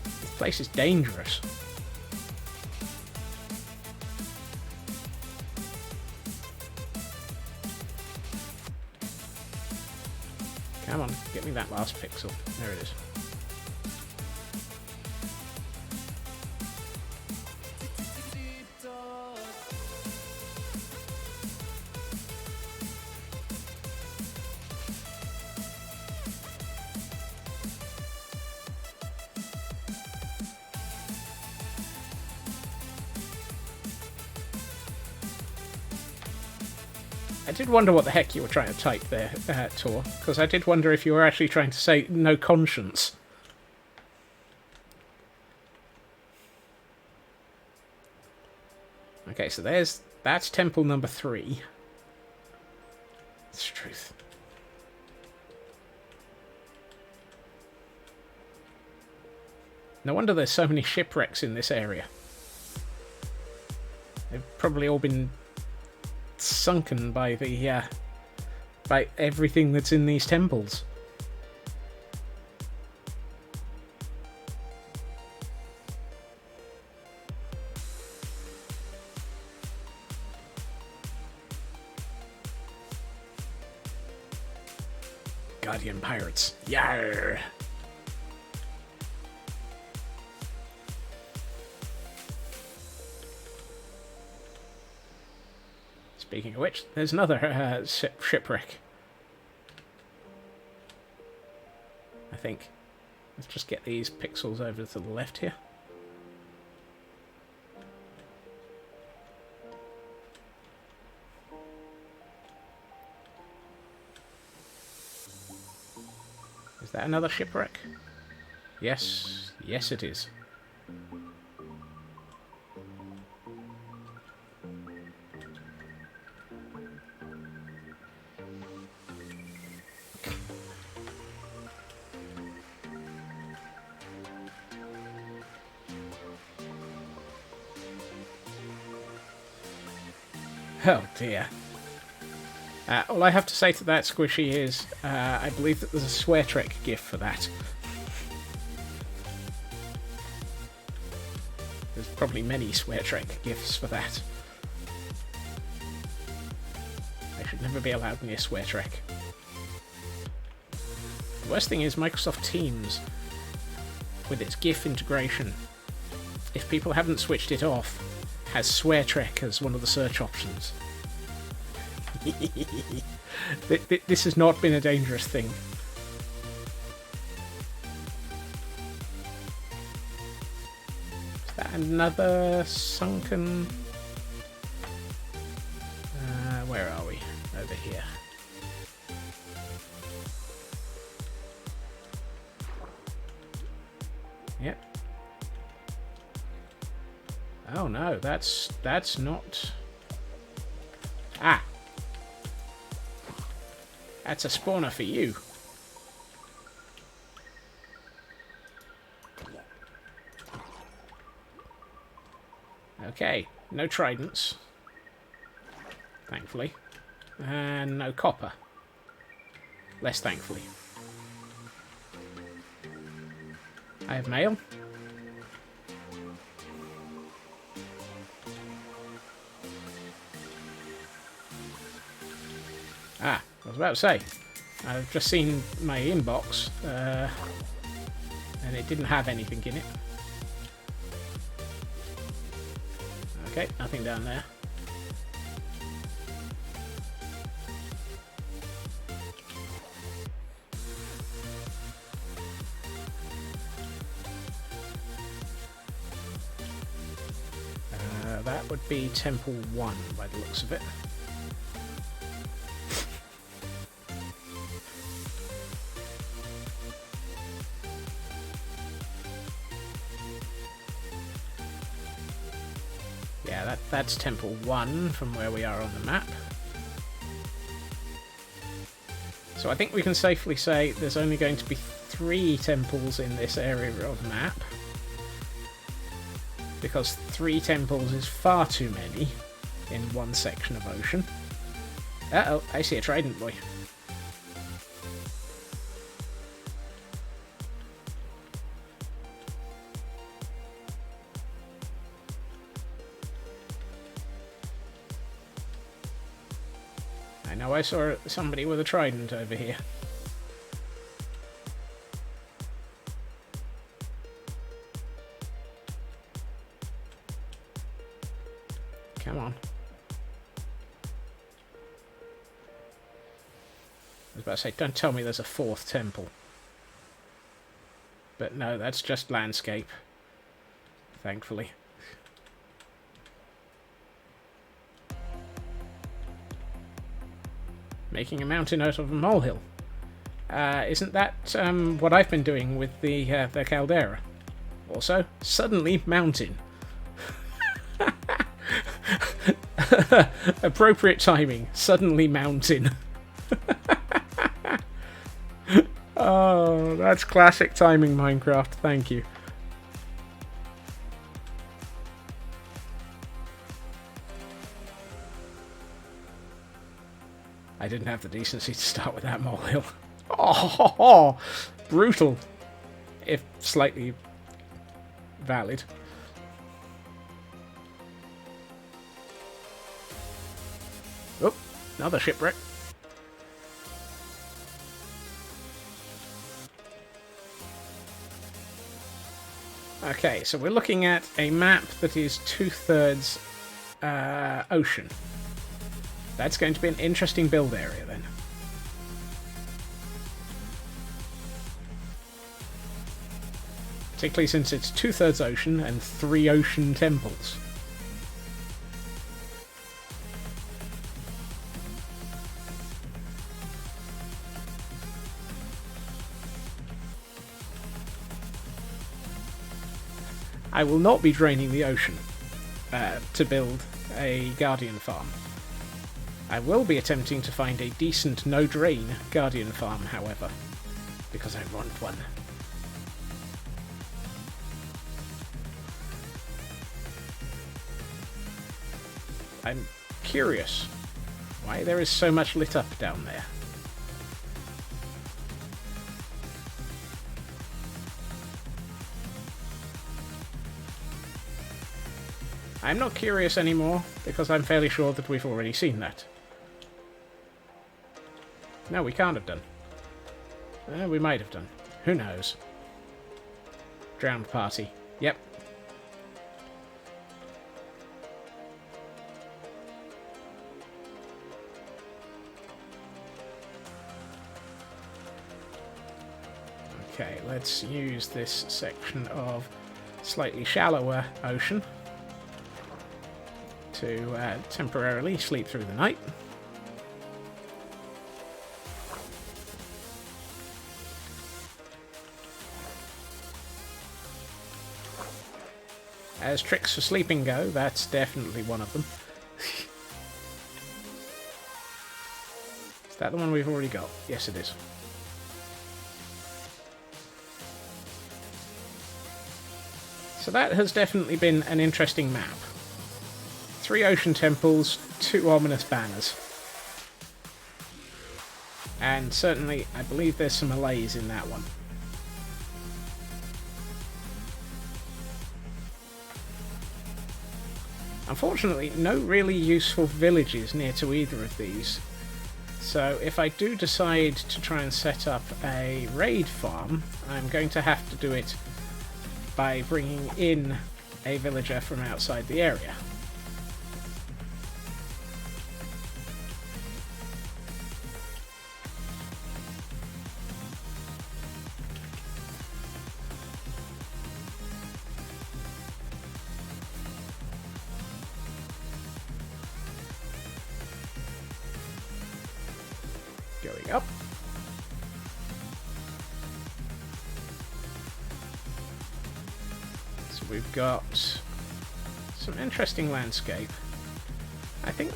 This place is dangerous. Come on, get me that last pixel. There it is. I did wonder what the heck you were trying to type there, Tor, because I did wonder if you were actually trying to say no conscience. Okay, so that's temple number 3. It's truth. No wonder there's so many shipwrecks in this area. They've probably all been sunken by the by everything that's in these temples. Guardian pirates. Yarr! Speaking of which, there's another shipwreck. I think. Let's just get these pixels over to the left here. Is that another shipwreck? Yes. Yes, it is. Oh dear. All I have to say to that, Squishy, is I believe that there's a Swear Trek gif for that. There's probably many Swear Trek gifs for that. I should never be allowed near Swear Trek. The worst thing is Microsoft Teams, with its GIF integration, if people haven't switched it off, has Swear Trek as one of the search options. This has not been a dangerous thing. Is that another sunken... where are we? Over here. Yep. Oh no, that's not... Ah! That's a spawner for you. Okay, no tridents. Thankfully. And no copper. Less thankfully. I have mail. Ah, I was about to say, I've just seen my inbox, and it didn't have anything in it. Okay, nothing down there. That would be Temple 1 by the looks of it. Yeah, that's Temple 1 from where we are on the map. So I think we can safely say there's only going to be 3 temples in this area of the map. Because 3 temples is far too many in one section of ocean. Uh-oh, I see a trident boy. I know I saw somebody with a trident over here. Come on. I was about to say, don't tell me there's a 4th temple. But no, that's just landscape. Thankfully. making a mountain out of a molehill. Isn't that what I've been doing with the caldera? Also, suddenly mountain. Appropriate timing. Suddenly mountain. Oh, that's classic timing, Minecraft. Thank you. I didn't have the decency to start with that molehill. Oh, brutal. If slightly valid. Oh, another shipwreck. Okay, so we're looking at a map that is 2/3 ocean. That's going to be an interesting build area then. Particularly since it's 2/3 ocean and 3 ocean temples. I will not be draining the ocean to build a Guardian farm. I will be attempting to find a decent no-drain Guardian farm, however, because I want one. I'm curious why there is so much lit up down there. I'm not curious anymore, because I'm fairly sure that we've already seen that. No, we can't have done. We might have done. Who knows? Drowned party. Yep. Okay, let's use this section of slightly shallower ocean to temporarily sleep through the night. As tricks for sleeping go, that's definitely one of them. Is that the one we've already got? Yes, it is. So that has definitely been an interesting map. 3 ocean temples, 2 ominous banners. And certainly, I believe there's some allays in that one. Unfortunately, no really useful villages near to either of these. So if I do decide to try and set up a raid farm, I'm going to have to do it by bringing in a villager from outside the area. Going up. So we've got some interesting landscape. I think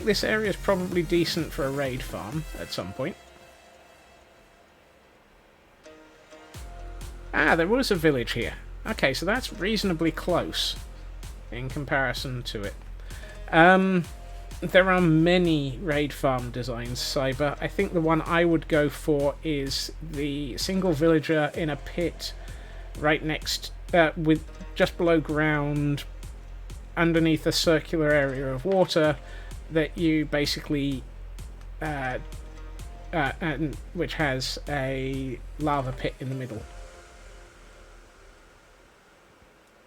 this area is probably decent for a raid farm at some point. Ah, there was a village here. Okay, so that's reasonably close in comparison to it. There are many raid farm designs, Cyber. I think the one I would go for is the single villager in a pit right next, with just below ground, underneath a circular area of water that you basically, and which has a lava pit in the middle.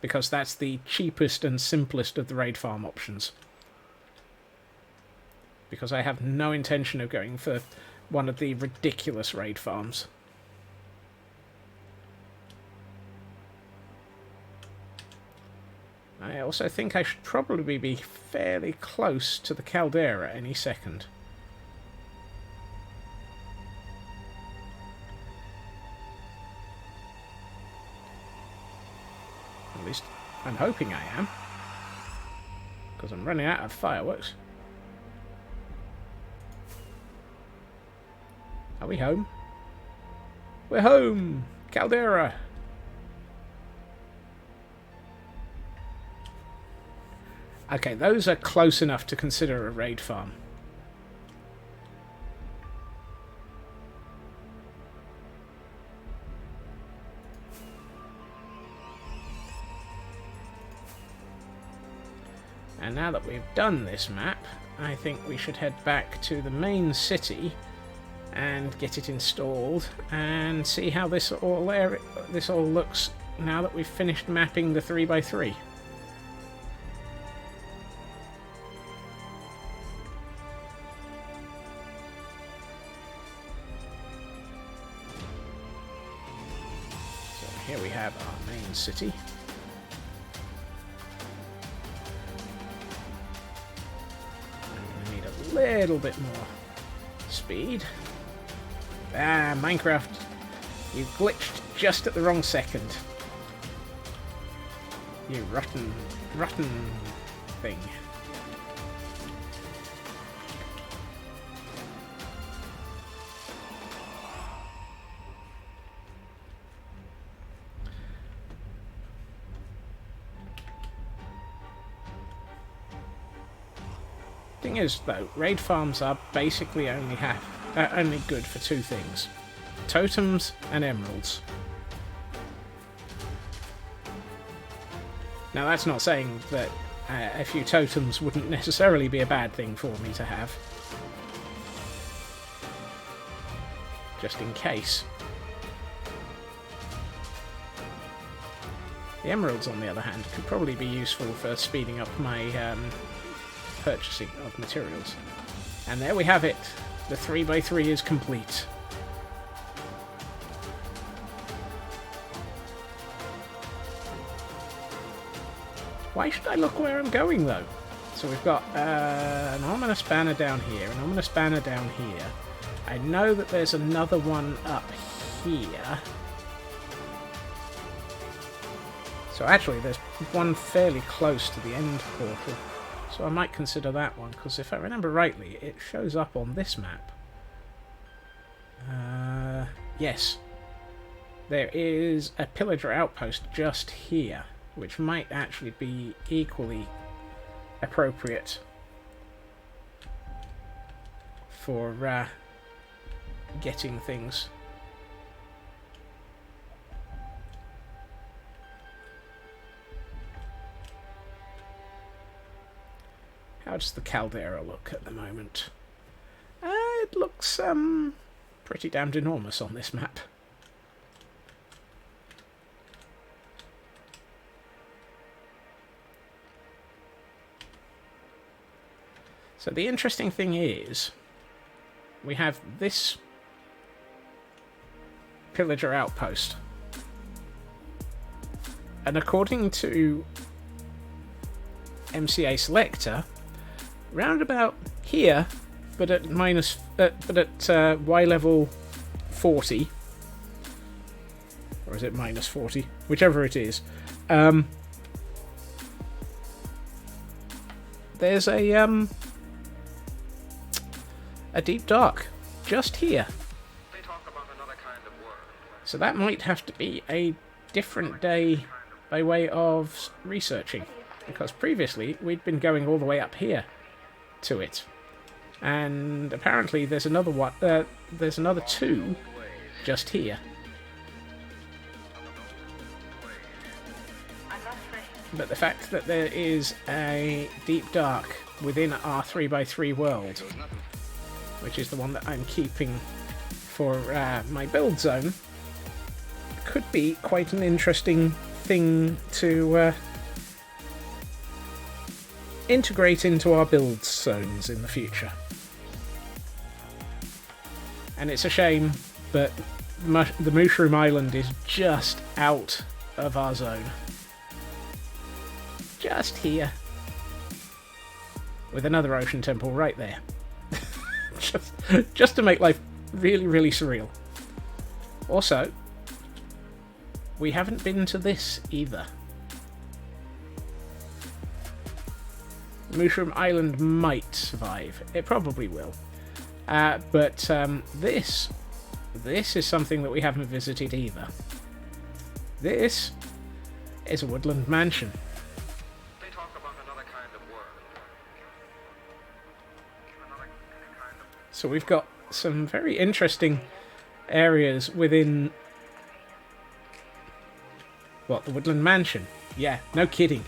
Because that's the cheapest and simplest of the raid farm options. Because I have no intention of going for one of the ridiculous raid farms. I also think I should probably be fairly close to the caldera any second. I'm hoping I am. Because I'm running out of fireworks. Are we home? We're home! Caldera! Okay, those are close enough to consider a raid farm. And now that we've done this map, I think we should head back to the main city and get it installed and see how this all looks now that we've finished mapping the 3x3. So here we have our main city. Little bit more speed. Ah, Minecraft, you glitched just at the wrong second. You rotten thing. Thing is, though, raid farms are basically only good for two things: totems and emeralds. Now, that's not saying that a few totems wouldn't necessarily be a bad thing for me to have, just in case. The emeralds, on the other hand, could probably be useful for speeding up my purchasing of materials. And there we have it. The 3x3 is complete. Why should I look where I'm going, though? So we've got an ominous banner down here, an ominous banner down here. I know that there's another one up here. So actually, there's one fairly close to the end portal. So I might consider that one, because if I remember rightly, it shows up on this map. Yes. There is a pillager outpost just here, which might actually be equally appropriate for getting things. How does the caldera look at the moment? It looks pretty damned enormous on this map. So the interesting thing is, we have this pillager outpost. And according to MCA Selector, round about here, but at Y level 40, or is it minus 40? Whichever it is. There's a deep dark just here. So that might have to be a different day by way of researching, because previously we'd been going all the way up here to it, and apparently there's another one. There's another two just here. But the fact that there is a deep dark within our 3x3 world, which is the one that I'm keeping for my build zone, could be quite an interesting thing to integrate into our build zones in the future. And it's a shame, but the Mushroom Island is just out of our zone. Just here. With another ocean temple right there. just to make life really, really surreal. Also, we haven't been to this either. Mushroom Island might survive. It probably will. But this is something that we haven't visited either. This is a woodland mansion. They talk about another kind of world. Another kind of... So we've got some very interesting areas within... What, the woodland mansion? Yeah, no kidding.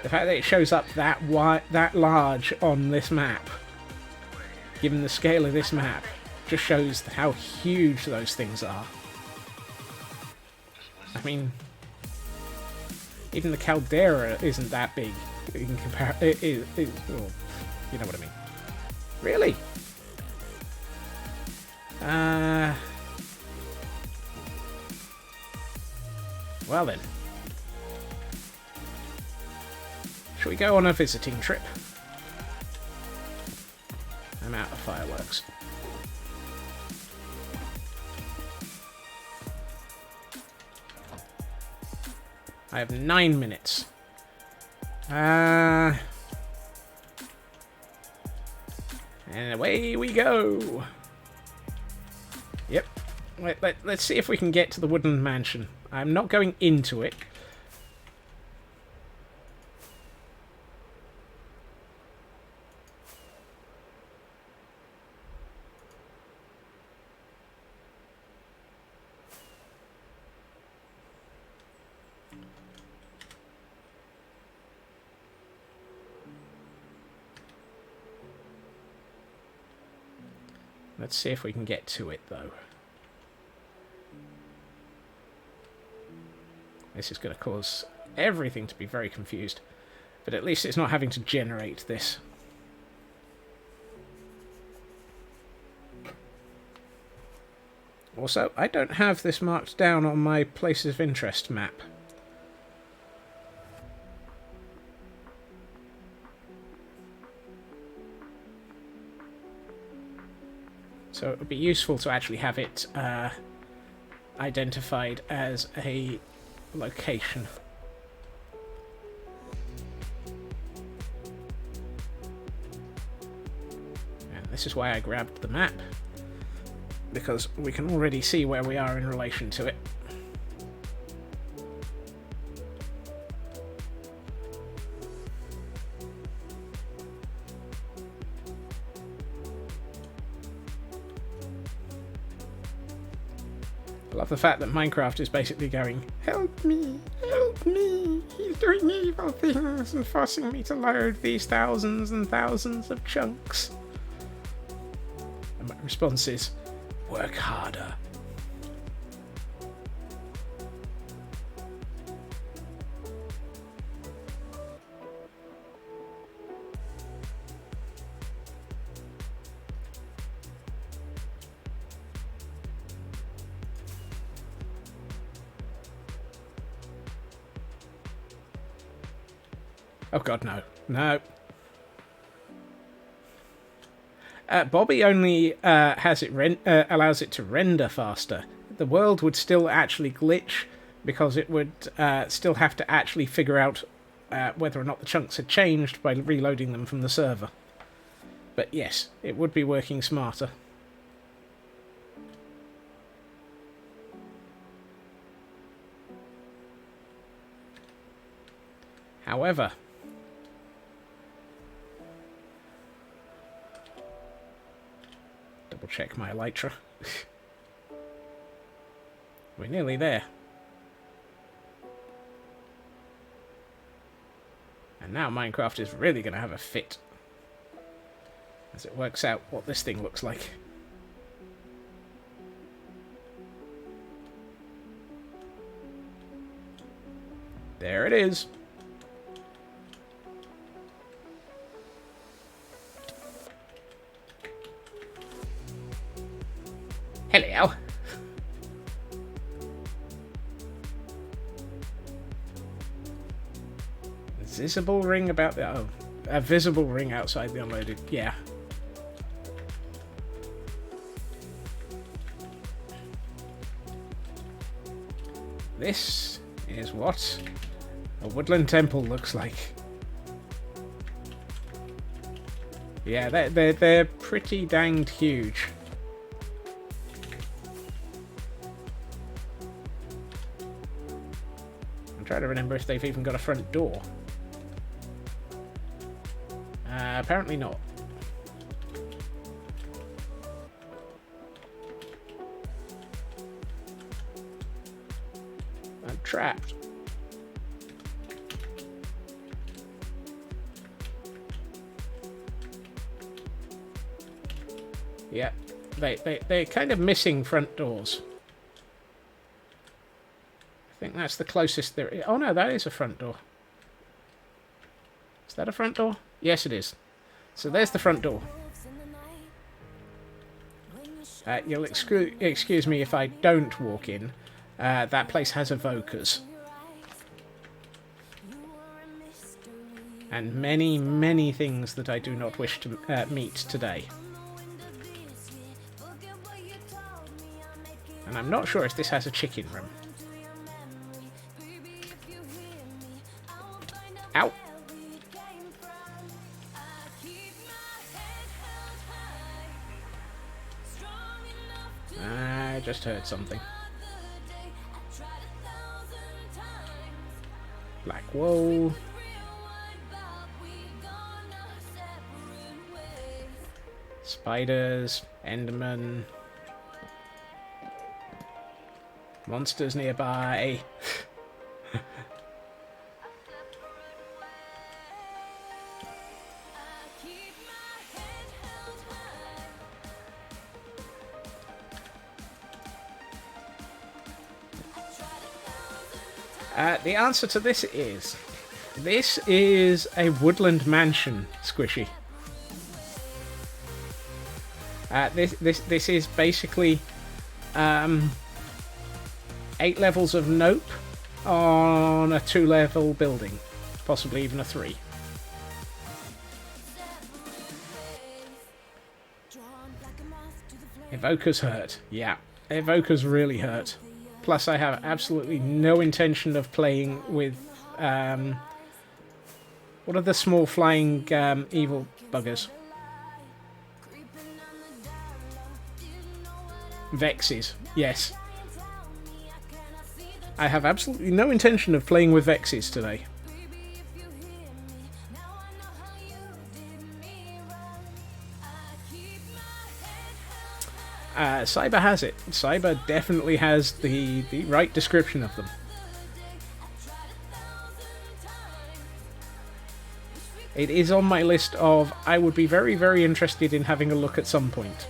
The fact that it shows up that large on this map, given the scale of this map, just shows how huge those things are. I mean, even the caldera isn't that big in comparison. Well, you know what I mean. Really? Well then. Shall we go on a visiting trip? I'm out of fireworks. I have 9 minutes. And away we go. Yep. Let's see if we can get to the woodland mansion. I'm not going into it. Let's see if we can get to it, though. This is going to cause everything to be very confused. But at least it's not having to generate this. Also, I don't have this marked down on my places of interest map. So it would be useful to actually have it identified as a location. And this is why I grabbed the map, because we can already see where we are in relation to it. I love the fact that Minecraft is basically going, help me, he's doing evil things and forcing me to load these thousands and thousands of chunks. And my response is, work harder. Oh god, no. No. Bobby only has it allows it to render faster. The world would still actually glitch, because it would still have to actually figure out whether or not the chunks had changed by reloading them from the server. But yes, it would be working smarter. However, double check my elytra. We're nearly there. And now Minecraft is really going to have a fit as it works out what this thing looks like. There it is. Hello. Visible ring about the... Oh, a visible ring outside the unloaded... Yeah. This is what a woodland temple looks like. Yeah, they're pretty danged huge. I'm trying to remember if they've even got a front door. Apparently not. I'm trapped. Yeah, they're kind of missing front doors. I think that's the closest there is. Oh no, that is a front door. Is that a front door? Yes, it is. So there's the front door. You'll excuse me if I don't walk in. That place has evokers. And many, many things that I do not wish to meet today. And I'm not sure if this has a chicken room. Ow! I just heard something. Black wool. Spiders. Enderman. Monsters nearby. The answer to this is a woodland mansion, Squishy. This is basically 8 levels of nope on a 2-level building, possibly even a 3. Evokers hurt. Yeah, evokers really hurt. Plus, I have absolutely no intention of playing with, what are the small flying evil buggers? Vexes, yes. I have absolutely no intention of playing with Vexes today. Cyber has it. Cyber definitely has the right description of them. It is on my list of I would be very, very interested in having a look at some point.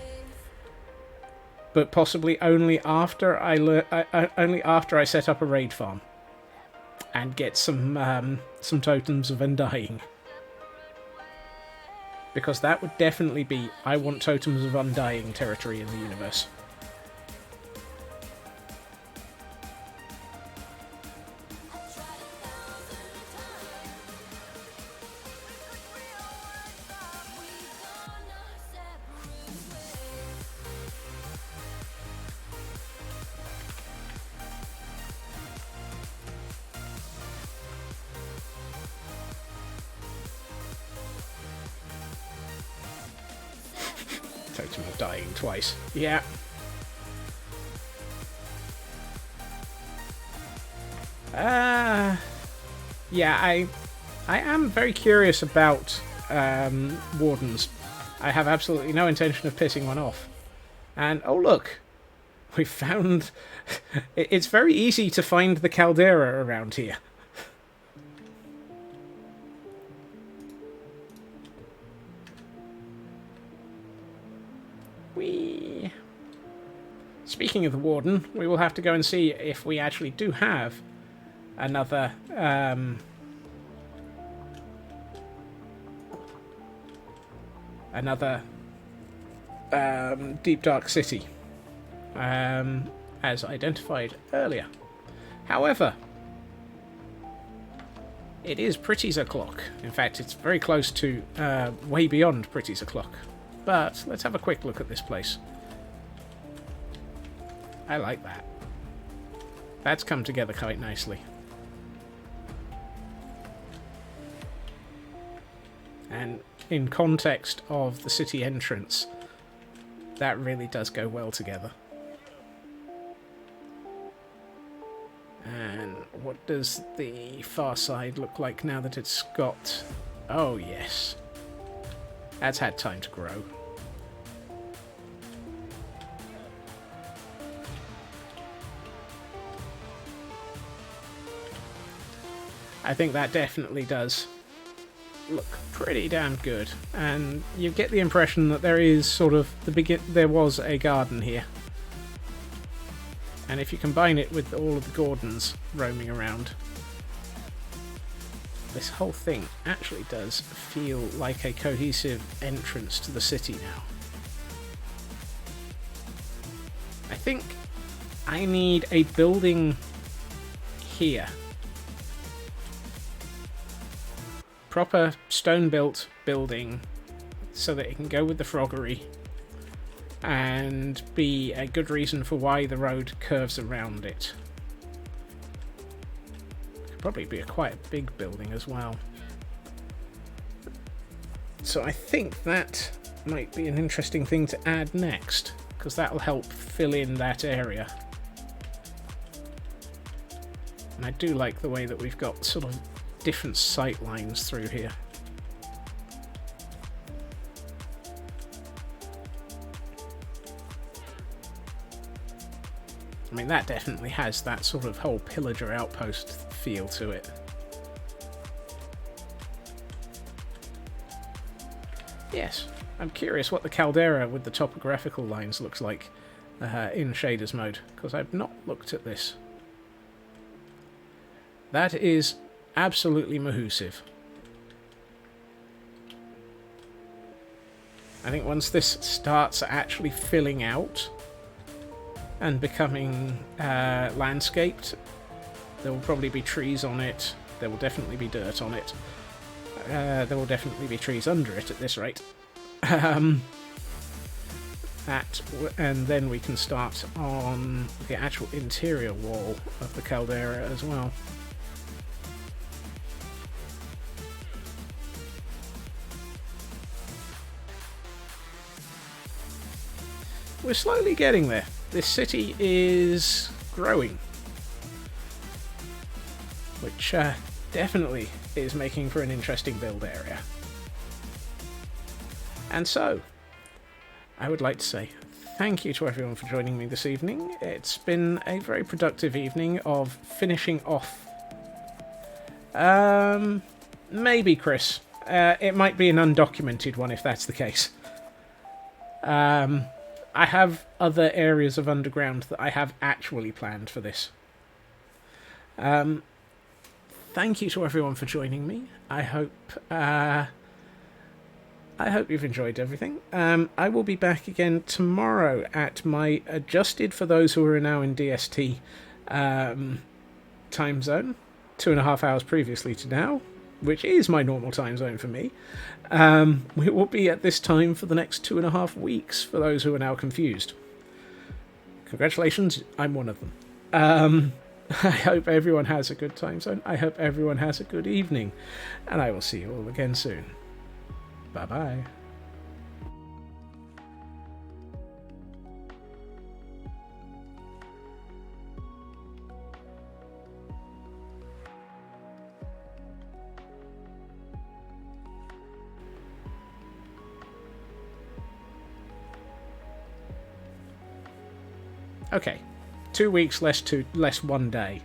But possibly only after I set up a raid farm and get some totems of undying. Because that would definitely be I want totems of undying territory in the universe. Totem of dying twice. Yeah. Yeah, I am very curious about wardens. I have absolutely no intention of pissing one off. And, oh look, we found... It's very easy to find the caldera around here. Speaking of the warden, we will have to go and see if we actually do have another deep dark city as identified earlier. However, it is Pretty's o'clock. In fact, it's very close to way beyond Pretty's o'clock. But let's have a quick look at this place. I like that. That's come together quite nicely. And in context of the city entrance, that really does go well together. And what does the far side look like now that it's got... Oh, yes. That's had time to grow. I think that definitely does look pretty damn good. And you get the impression that there is sort of... there was a garden here. And if you combine it with all of the Gordons roaming around, this whole thing actually does feel like a cohesive entrance to the city now. I think I need a building here. Proper stone-built building so that it can go with the froggery and be a good reason for why the road curves around it. Could probably be quite a big building as well. So I think that might be an interesting thing to add next, because that'll help fill in that area. And I do like the way that we've got sort of different sight lines through here. I mean, that definitely has that sort of whole pillager outpost feel to it. Yes, I'm curious what the caldera with the topographical lines looks like in shaders mode, because I've not looked at this. That is absolutely mahoosive. I think once this starts actually filling out and becoming landscaped, there will probably be trees on it, there will definitely be dirt on it, there will definitely be trees under it at this rate. And then we can start on the actual interior wall of the caldera as well. We're slowly getting there. This city is growing, which definitely is making for an interesting build area. And so, I would like to say thank you to everyone for joining me this evening. It's been a very productive evening of finishing off. Maybe Chris. It might be an undocumented one if that's the case. I have other areas of underground that I have actually planned for this. Thank you to everyone for joining me. I hope you've enjoyed everything. I will be back again tomorrow at my adjusted, for those who are now in DST, time zone. 2.5 hours previously to now, which is my normal time zone for me. We will be at this time for the next 2.5 weeks, for those who are now confused. Congratulations, I'm one of them. I hope everyone has a good time zone. I hope everyone has a good evening. And I will see you all again soon. Bye-bye. Okay, 2 weeks less 1 day.